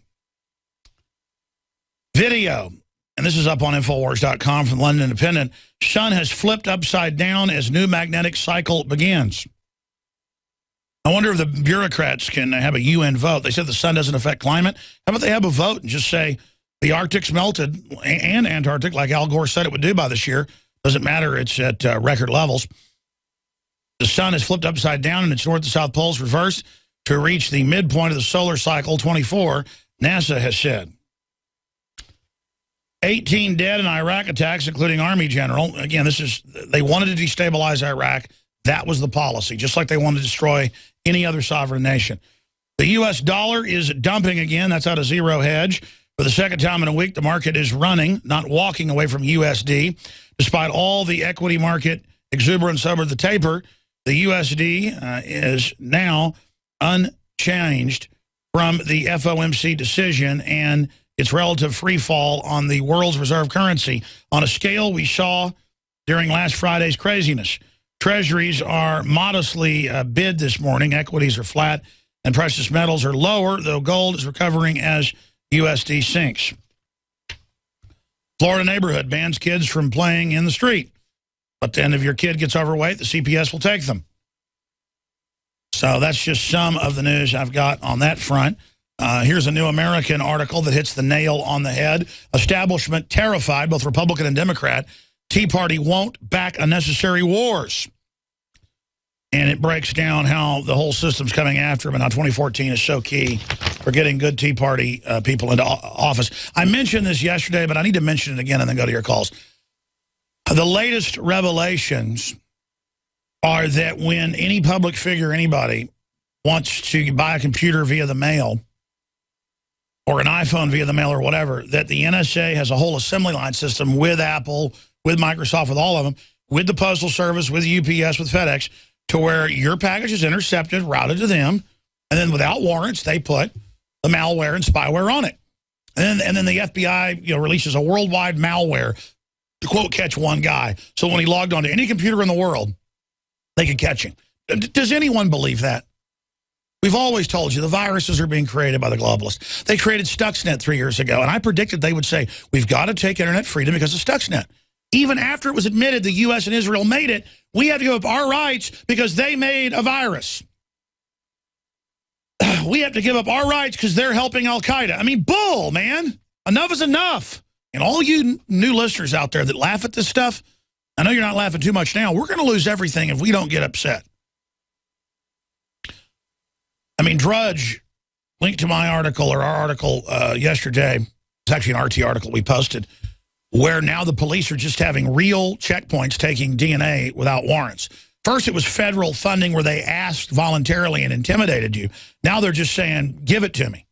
Video, and this is up on Infowars.com from London Independent. Sun has flipped upside down as new magnetic cycle begins. I wonder if the bureaucrats can have a UN vote. They said the sun doesn't affect climate. How about they have a vote and just say the Arctic's melted, and Antarctic, like Al Gore said it would do by this year. Doesn't matter, it's at record levels. The sun has flipped upside down and its north and south poles reversed to reach the midpoint of the solar cycle 24, NASA has said. 18 dead in Iraq attacks, including Army general. Again, they wanted to destabilize Iraq. That was the policy, just like they wanted to destroy any other sovereign nation. The U.S. dollar is dumping again. That's out of zero hedge. For the second time in a week, the market is running, not walking away from USD. Despite all the equity market exuberance over the taper, the USD is now unchanged from the FOMC decision and its relative free fall on the world's reserve currency on a scale we saw during last Friday's craziness. Treasuries are modestly bid this morning. Equities are flat and precious metals are lower, though gold is recovering as USD sinks. Florida neighborhood bans kids from playing in the street. But then if your kid gets overweight, the CPS will take them. So that's just some of the news I've got on that front. Here's a New American article that hits the nail on the head. Establishment terrified, both Republican and Democrat. Tea Party won't back unnecessary wars. And it breaks down how the whole system's coming after him and how 2014 is so key for getting good Tea Party people into office. I mentioned this yesterday, but I need to mention it again and then go to your calls. The latest revelations are that when any public figure, anybody, wants to buy a computer via the mail, or an iPhone via the mail or whatever, that the NSA has a whole assembly line system with Apple, with Microsoft, with all of them, with the Postal Service, with UPS, with FedEx, to where your package is intercepted, routed to them, and then without warrants, they put the malware and spyware on it. And then the FBI releases a worldwide malware to, quote, catch one guy. So when he logged onto any computer in the world, they could catch him. Does anyone believe that? We've always told you the viruses are being created by the globalists. They created Stuxnet 3 years ago, and I predicted they would say, we've got to take internet freedom because of Stuxnet. Even after it was admitted the U.S. and Israel made it, we have to give up our rights because they made a virus. We have to give up our rights because they're helping Al-Qaeda. I mean, bull, man. Enough is enough. And all you new listeners out there that laugh at this stuff, I know you're not laughing too much now. We're going to lose everything if we don't get upset. I mean, Drudge linked to my article, or our article yesterday. It's actually an RT article we posted, where now the police are just having real checkpoints taking DNA without warrants. First, it was federal funding where they asked voluntarily and intimidated you. Now they're just saying, give it to me.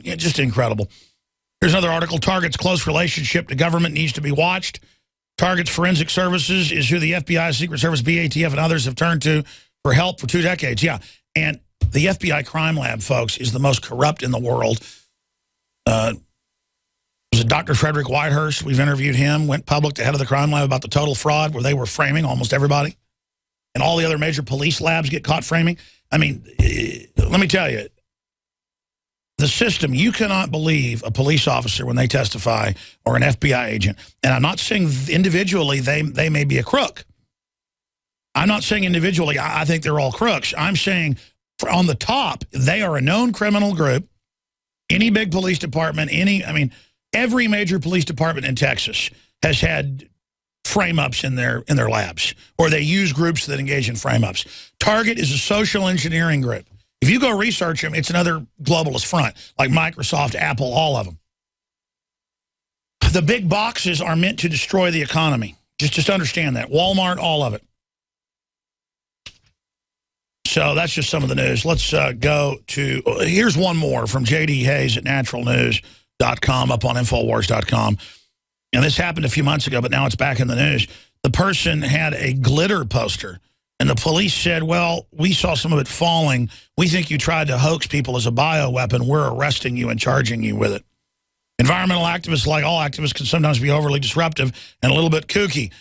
Just incredible. Here's another article. Target's close relationship to government needs to be watched. Target's forensic services is who the FBI, Secret Service, BATF, and others have turned to for help for 2 decades. Yeah, and the FBI crime lab, folks, is the most corrupt in the world. Was it Dr. Frederick Whitehurst? We've interviewed him, went public, the head of the crime lab, about the total fraud where they were framing almost everybody. And all the other major police labs get caught framing. I mean, let me tell you, the system, you cannot believe a police officer when they testify or an FBI agent. And I'm not saying individually they may be a crook. I'm not saying individually I think they're all crooks. I'm saying on the top, they are a known criminal group. Any big police department, every major police department in Texas has had frame-ups in their labs, or they use groups that engage in frame-ups. Target is a social engineering group. If you go research them, it's another globalist front, like Microsoft, Apple, all of them. The big boxes are meant to destroy the economy. Just understand that. Walmart, all of it. So that's just some of the news. Let's go to, here's one more from J.D. Hayes at naturalnews.com, up on Infowars.com. And this happened a few months ago, but now it's back in the news. The person had a glitter poster, and the police said, well, we saw some of it falling. We think you tried to hoax people as a bioweapon. We're arresting you and charging you with it. Environmental activists, like all activists, can sometimes be overly disruptive and a little bit kooky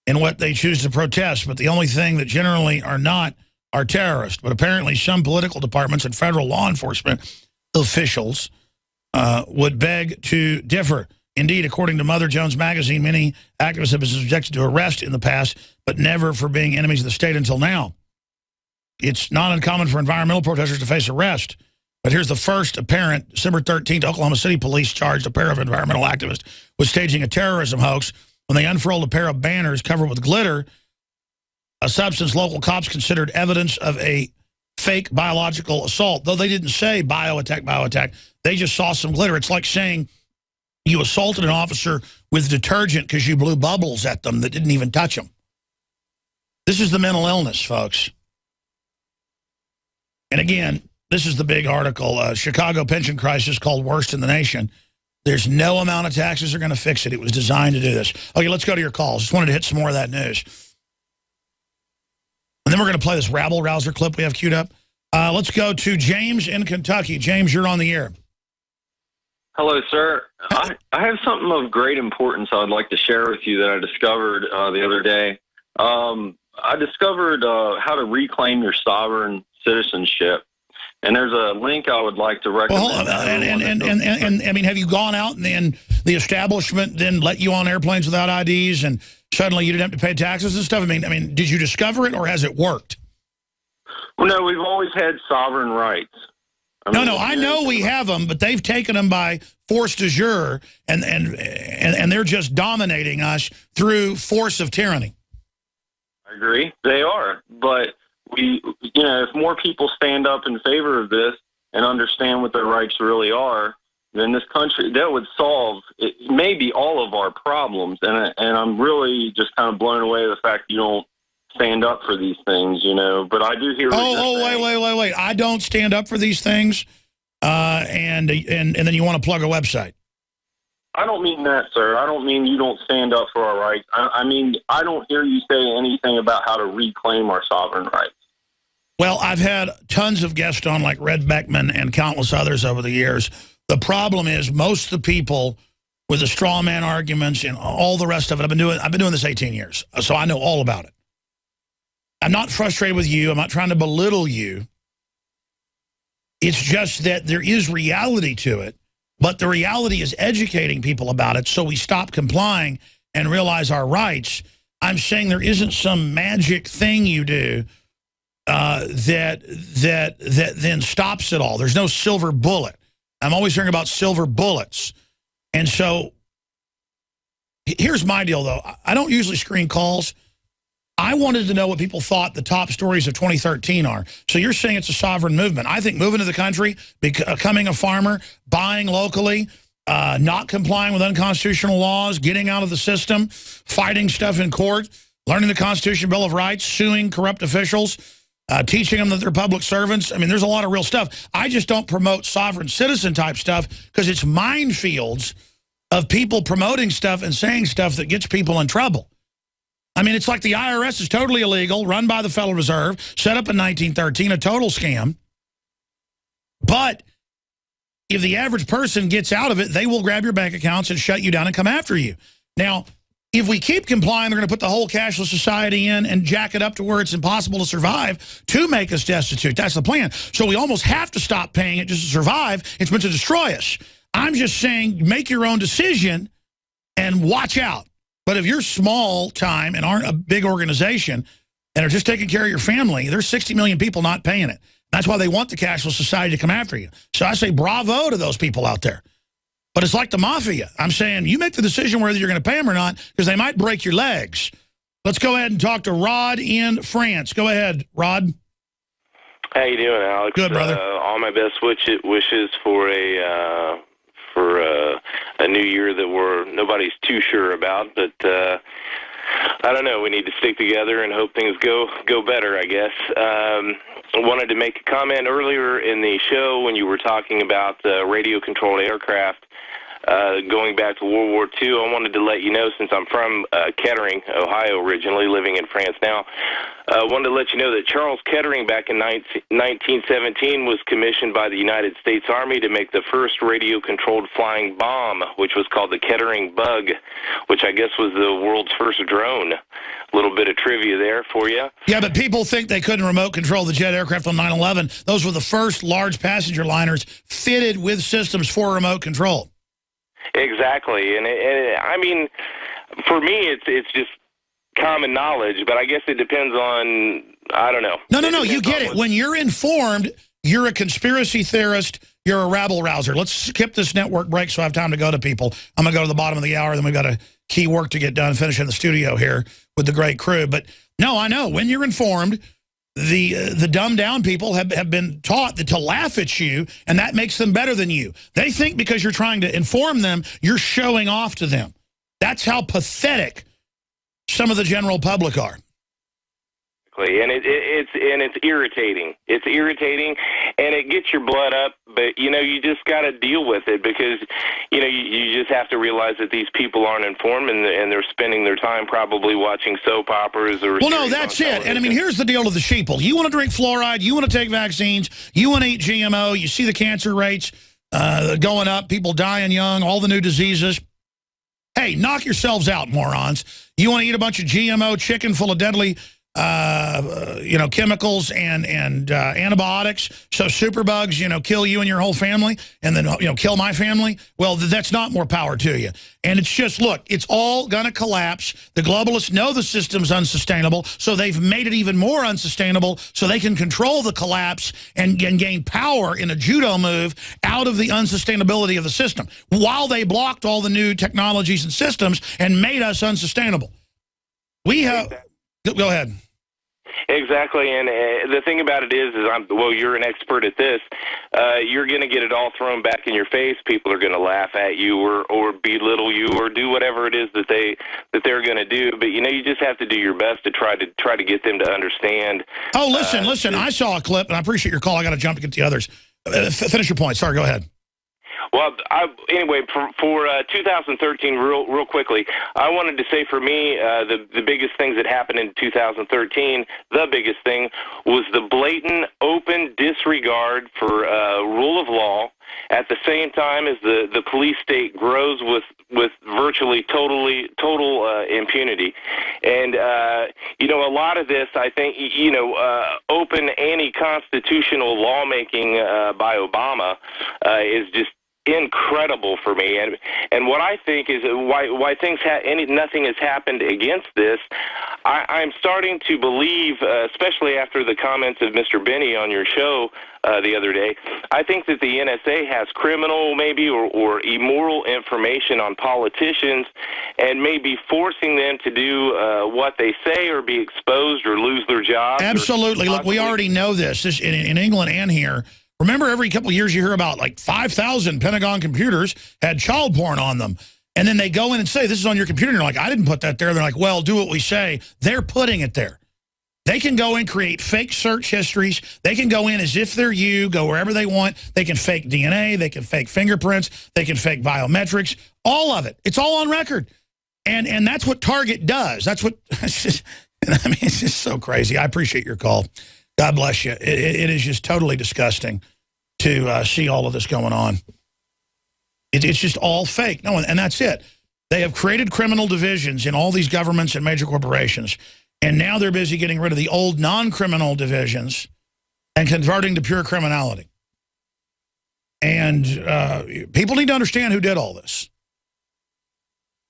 in what they choose to protest. But the only thing that generally are not are terrorists. But apparently some political departments and federal law enforcement officials would beg to differ. Indeed, according to Mother Jones magazine, many activists have been subjected to arrest in the past, but never for being enemies of the state until now. It's not uncommon for environmental protesters to face arrest. But here's the first apparent. December 13th, Oklahoma City police charged a pair of environmental activists with staging a terrorism hoax when they unfurled a pair of banners covered with glitter, a substance local cops considered evidence of a fake biological assault. Though they didn't say bioattack, they just saw some glitter. It's like saying you assaulted an officer with detergent because you blew bubbles at them that didn't even touch them. This is the mental illness, folks. And again, this is the big article, Chicago pension crisis called worst in the nation. There's no amount of taxes are going to fix it. It was designed to do this. Okay, let's go to your calls. Just wanted to hit some more of that news. And then we're going to play this rabble-rouser clip we have queued up. Let's go to James in Kentucky. James, you're on the air. Hello, sir. I have something of great importance I would like to share with you that I discovered the other day. I discovered how to reclaim your sovereign citizenship. And there's a link I would like to recommend. Well, and I mean, have you gone out and then the establishment then let you on airplanes without IDs and suddenly you didn't have to pay taxes and stuff? I mean, did you discover it or has it worked? Well, no, we've always had sovereign rights. I know we have them, but they've taken them by force de jure, and they're just dominating us through force of tyranny. I agree. They are. But if more people stand up in favor of this and understand what their rights really are, then this country, that would solve maybe all of our problems. And I'm really just kind of blown away at the fact you don't stand up for these things, but I do hear. Wait. I don't stand up for these things. and then you want to plug a website. I don't mean that, sir. I don't mean you don't stand up for our rights. I mean, I don't hear you say anything about how to reclaim our sovereign rights. Well, I've had tons of guests on, like Red Beckman and countless others over the years. The problem is most of the people with the straw man arguments and all the rest of it, I've been doing this 18 years, so I know all about it. I'm not frustrated with you. I'm not trying to belittle you. It's just that there is reality to it, but the reality is educating people about it so we stop complying and realize our rights. I'm saying there isn't some magic thing you do that then stops it all. There's no silver bullet. I'm always hearing about silver bullets. And so here's my deal, though. I don't usually screen calls. I wanted to know what people thought the top stories of 2013 are. So you're saying it's a sovereign movement. I think moving to the country, becoming a farmer, buying locally, not complying with unconstitutional laws, getting out of the system, fighting stuff in court, learning the Constitution, Bill of Rights, suing corrupt officials, teaching them that they're public servants. I mean, there's a lot of real stuff. I just don't promote sovereign citizen type stuff because it's minefields of people promoting stuff and saying stuff that gets people in trouble. I mean, it's like the IRS is totally illegal, run by the Federal Reserve, set up in 1913, a total scam. But if the average person gets out of it, they will grab your bank accounts and shut you down and come after you. Now, if we keep complying, they're going to put the whole cashless society in and jack it up to where it's impossible to survive to make us destitute. That's the plan. So we almost have to stop paying it just to survive. It's meant to destroy us. I'm just saying make your own decision and watch out. But if you're small time and aren't a big organization and are just taking care of your family, there's 60 million people not paying it. That's why they want the cashless society to come after you. So I say bravo to those people out there. But it's like the mafia. I'm saying you make the decision whether you're going to pay them or not because they might break your legs. Let's go ahead and talk to Rod in France. Go ahead, Rod. How you doing, Alex? Good, brother. All my best wishes for a new year that nobody's too sure about, but I don't know. We need to stick together and hope things go better, I guess. I wanted to make a comment earlier in the show when you were talking about radio-controlled aircraft. Going back to World War II, I wanted to let you know, since I'm from Kettering, Ohio, originally living in France now, I wanted to let you know that Charles Kettering back in 1917 was commissioned by the United States Army to make the first radio-controlled flying bomb, which was called the Kettering Bug, which I guess was the world's first drone. A little bit of trivia there for you. Yeah, but people think they couldn't remote control the jet aircraft on 9/11. Those were the first large passenger liners fitted with systems for remote control. Exactly, and I mean, for me, it's just common knowledge, but I guess it depends on, I don't know. No, you get it. When you're informed, you're a conspiracy theorist, you're a rabble-rouser. Let's skip this network break so I have time to go to people. I'm going to go to the bottom of the hour, then we've got a key work to get done, finish in the studio here with the great crew. But no, I know, when you're informed, the dumbed-down people have been taught to laugh at you, and that makes them better than you. They think because you're trying to inform them, you're showing off to them. That's how pathetic some of the general public are. And it's irritating. It's irritating, and it gets your blood up. But you just got to deal with it because you just have to realize that these people aren't informed, and they're spending their time probably watching soap operas or. Well, no, that's it. And I mean, here's the deal to the sheeple. You want to drink fluoride. You want to take vaccines. You want to eat GMO. You see the cancer rates going up. People dying young. All the new diseases. Hey, knock yourselves out, morons. You want to eat a bunch of GMO chicken full of deadly chemicals and antibiotics, so superbugs, kill you and your whole family, and then, kill my family? Well, that's not more power to you. And it's just, look, it's all going to collapse. The globalists know the system's unsustainable, so they've made it even more unsustainable so they can control the collapse and gain power in a judo move out of the unsustainability of the system, while they blocked all the new technologies and systems and made us unsustainable. We have... Go ahead. Exactly, and the thing about it is you're an expert at this. You're going to get it all thrown back in your face. People are going to laugh at you or belittle you or do whatever it is that they're going to do. But you just have to do your best to try to get them to understand. Oh, listen. I saw a clip, and I appreciate your call. I got to jump to get the others. Finish your point. Sorry, go ahead. Well, anyway, for 2013, real quickly, I wanted to say for me, the biggest things that happened in 2013, the biggest thing was the blatant, open disregard for rule of law. At the same time as the police state grows with virtually total impunity. And, a lot of this, I think, open anti-constitutional lawmaking by Obama is just incredible for me, and what I think is why things nothing has happened against this. I'm starting to believe, especially after the comments of Mr. Benny on your show the other day. I think that the NSA has criminal, maybe or immoral information on politicians, and maybe forcing them to do what they say or be exposed or lose their jobs. Absolutely. Look, we already know this in England and here. Remember, every couple of years you hear about like 5,000 Pentagon computers had child porn on them. And then they go in and say, this is on your computer. And you're like, I didn't put that there. They're like, well, do what we say. They're putting it there. They can go and create fake search histories. They can go in as if they're you, go wherever they want. They can fake DNA. They can fake fingerprints. They can fake biometrics. All of it. It's all on record. And that's what Target does. That's what, it's just so crazy. I appreciate your call. God bless you. It is just totally disgusting to see all of this going on. It's just all fake. No, and that's it. They have created criminal divisions in all these governments and major corporations, and now they're busy getting rid of the old non-criminal divisions and converting to pure criminality. And people need to understand who did all this.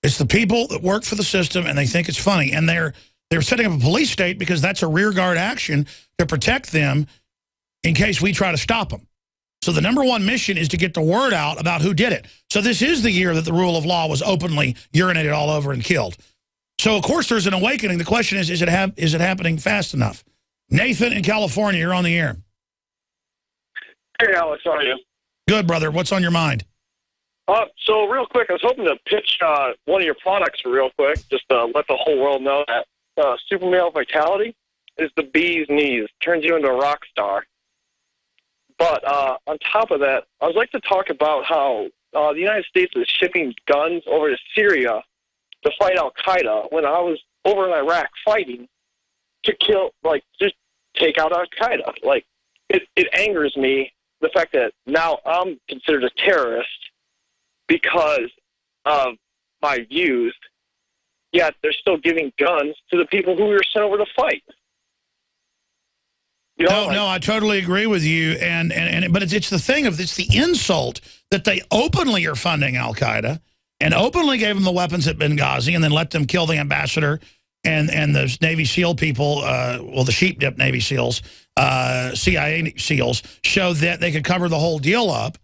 It's the people that work for the system, and they think it's funny, and they're setting up a police state because that's a rearguard action to protect them in case we try to stop them. So the #1 mission is to get the word out about who did it. So this is the year that the rule of law was openly urinated all over and killed. So, of course, there's an awakening. The question is it happening fast enough? Nathan in California, you're on the air. Hey, Alex, how are you? Good, brother. What's on your mind? So real quick, I was hoping to pitch one of your products real quick, just to let the whole world know that Super Male Vitality is the bee's knees. Turns you into a rock star. But on top of that, I would like to talk about how the United States is shipping guns over to Syria to fight Al-Qaeda when I was over in Iraq fighting to kill, just take out Al-Qaeda. It angers me, the fact that now I'm considered a terrorist because of my views, yet they're still giving guns to the people who were sent over to fight. No, I totally agree with you, but it's the thing of it's the insult that they openly are funding Al-Qaeda and openly gave them the weapons at Benghazi and then let them kill the ambassador and the Navy SEAL people, the sheep dip Navy SEALs, CIA SEALs, showed that they could cover the whole deal up,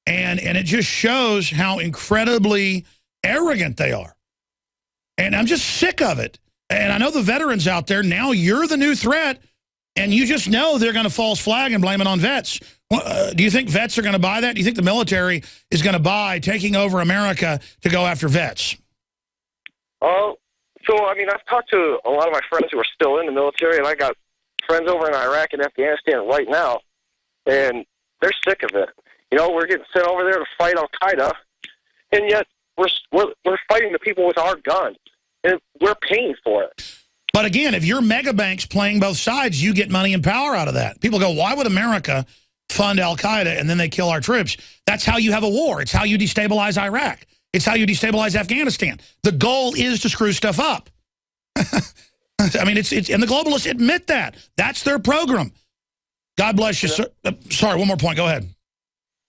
and it just shows how incredibly arrogant they are. And I'm just sick of it. And I know the veterans out there, now you're the new threat. And you just know they're going to false flag and blame it on vets. Do you think vets are going to buy that? Do you think the military is going to buy taking over America to go after vets? I've talked to a lot of my friends who are still in the military, and I got friends over in Iraq and Afghanistan right now, and they're sick of it. We're getting sent over there to fight Al-Qaeda, and yet we're fighting the people with our guns, and we're paying for it. But again, if you're mega banks playing both sides, you get money and power out of that. People go, why would America fund Al-Qaeda and then they kill our troops? That's how you have a war. It's how you destabilize Iraq. It's how you destabilize Afghanistan. The goal is to screw stuff up. I mean, it's and the globalists admit that. That's their program. God bless you, sir. Sorry, one more point. Go ahead.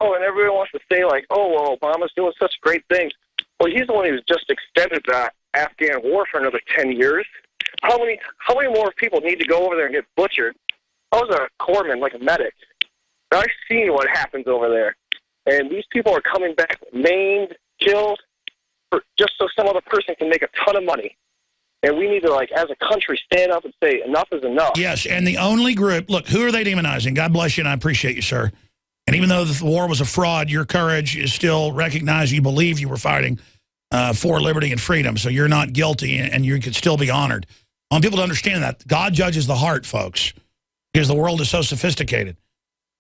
Oh, and everyone wants to say, Obama's doing such great things. Well, he's the one who's just extended that Afghan war for another 10 years. How many more people need to go over there and get butchered? I was a corpsman, like a medic. I've seen what happens over there. And these people are coming back maimed, killed, just so some other person can make a ton of money. And we need to, as a country, stand up and say, enough is enough. Yes, and the only group, look, who are they demonizing? God bless you, and I appreciate you, sir. And even though the war was a fraud, your courage is still recognized. You believe you were fighting for liberty and freedom, so you're not guilty, and you could still be honored. I want people to understand that. God judges the heart, folks, because the world is so sophisticated.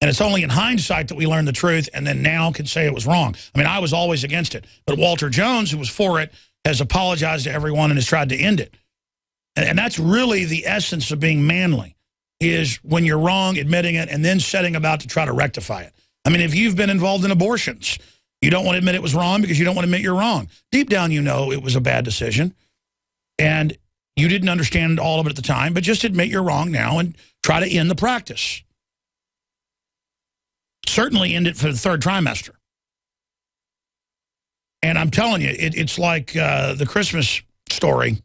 And it's only in hindsight that we learn the truth and then now can say it was wrong. I mean, I was always against it. But Walter Jones, who was for it, has apologized to everyone and has tried to end it. And that's really the essence of being manly, is when you're wrong, admitting it, and then setting about to try to rectify it. I mean, if you've been involved in abortions, you don't want to admit it was wrong because you don't want to admit you're wrong. Deep down, you know it was a bad decision. And you didn't understand all of it at the time, but just admit you're wrong now and try to end the practice. Certainly end it for the third trimester. And I'm telling you, it's like the Christmas story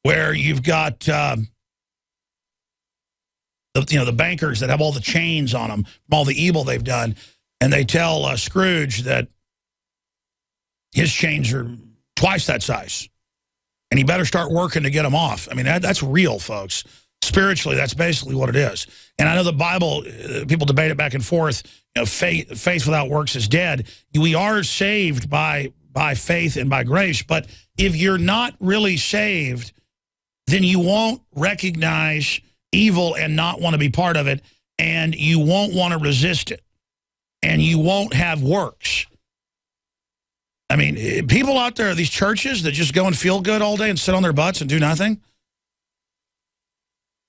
where you've got the bankers that have all the chains on them from all the evil they've done, and they tell Scrooge that his chains are twice that size, and he better start working to get them off. I mean, that's real, folks. Spiritually, that's basically what it is. And I know the Bible, people debate it back and forth, you know, faith without works is dead. We are saved by faith and by grace, but if you're not really saved, then you won't recognize evil and not want to be part of it, and you won't want to resist it, and you won't have works. I mean, people out there, these churches that just go and feel good all day and sit on their butts and do nothing,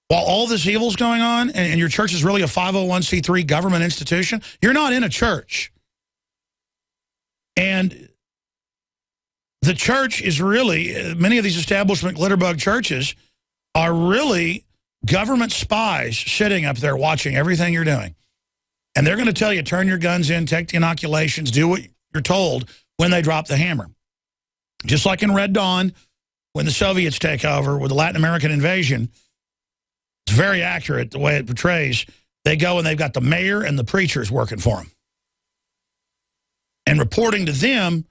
while all this evil's going on, and your church is really a 501c3 government institution, you're not in a church. And the church is really, many of these establishment glitterbug churches are really government spies sitting up there watching everything you're doing. And they're going to tell you, turn your guns in, take the inoculations, do what you're told when they drop the hammer. Just like in Red Dawn, when the Soviets take over with the Latin American invasion, it's very accurate the way it portrays. They go and they've got the mayor and the preachers working for them and reporting to them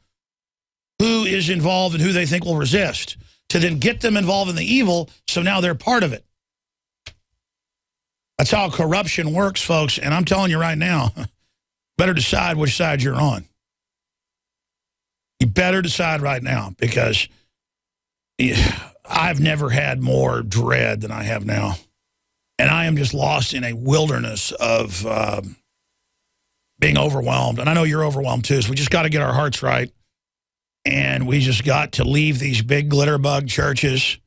who is involved and who they think will resist, to then get them involved in the evil, so now they're part of it. That's how corruption works, folks, and I'm telling you right now, better decide which side you're on. You better decide right now, because I've never had more dread than I have now. And I am just lost in a wilderness of being overwhelmed. And I know you're overwhelmed too, so we just got to get our hearts right. And we just got to leave these big glitterbug churches,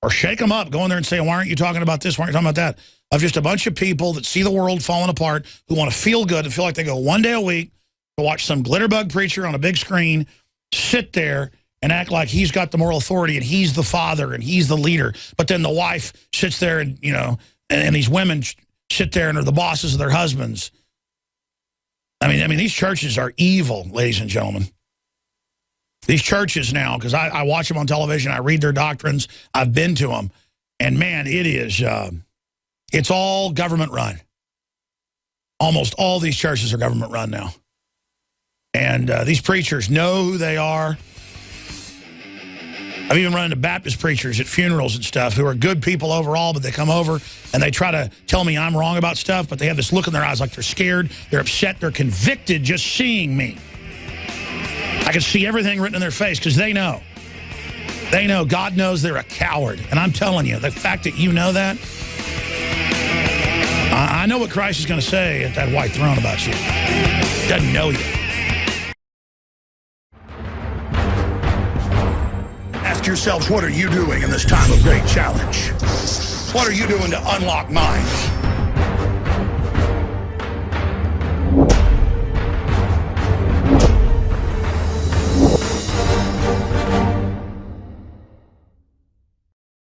or shake them up, go in there and say, why aren't you talking about this? Why aren't you talking about that? Of just a bunch of people that see the world falling apart, who want to feel good and feel like they go one day a week to watch some glitterbug preacher on a big screen sit there and act like he's got the moral authority and he's the father and he's the leader. But then the wife sits there and, you know, and these women sit there and are the bosses of their husbands. I mean, these churches are evil, ladies and gentlemen. These churches now, because I watch them on television, I read their doctrines, I've been to them, and man, it is, it's all government run. Almost all these churches are government run now. And these preachers know who they are. I've even run into Baptist preachers at funerals and stuff who are good people overall, but they come over and they try to tell me I'm wrong about stuff, but they have this look in their eyes like they're scared, they're upset, they're convicted just seeing me. I can see everything written in their face because they know. They know, God knows they're a coward. And I'm telling you, the fact that you know that, I know what Christ is going to say at that white throne about you. He doesn't know you. Ask yourselves, what are you doing in this time of great challenge? What are you doing to unlock minds?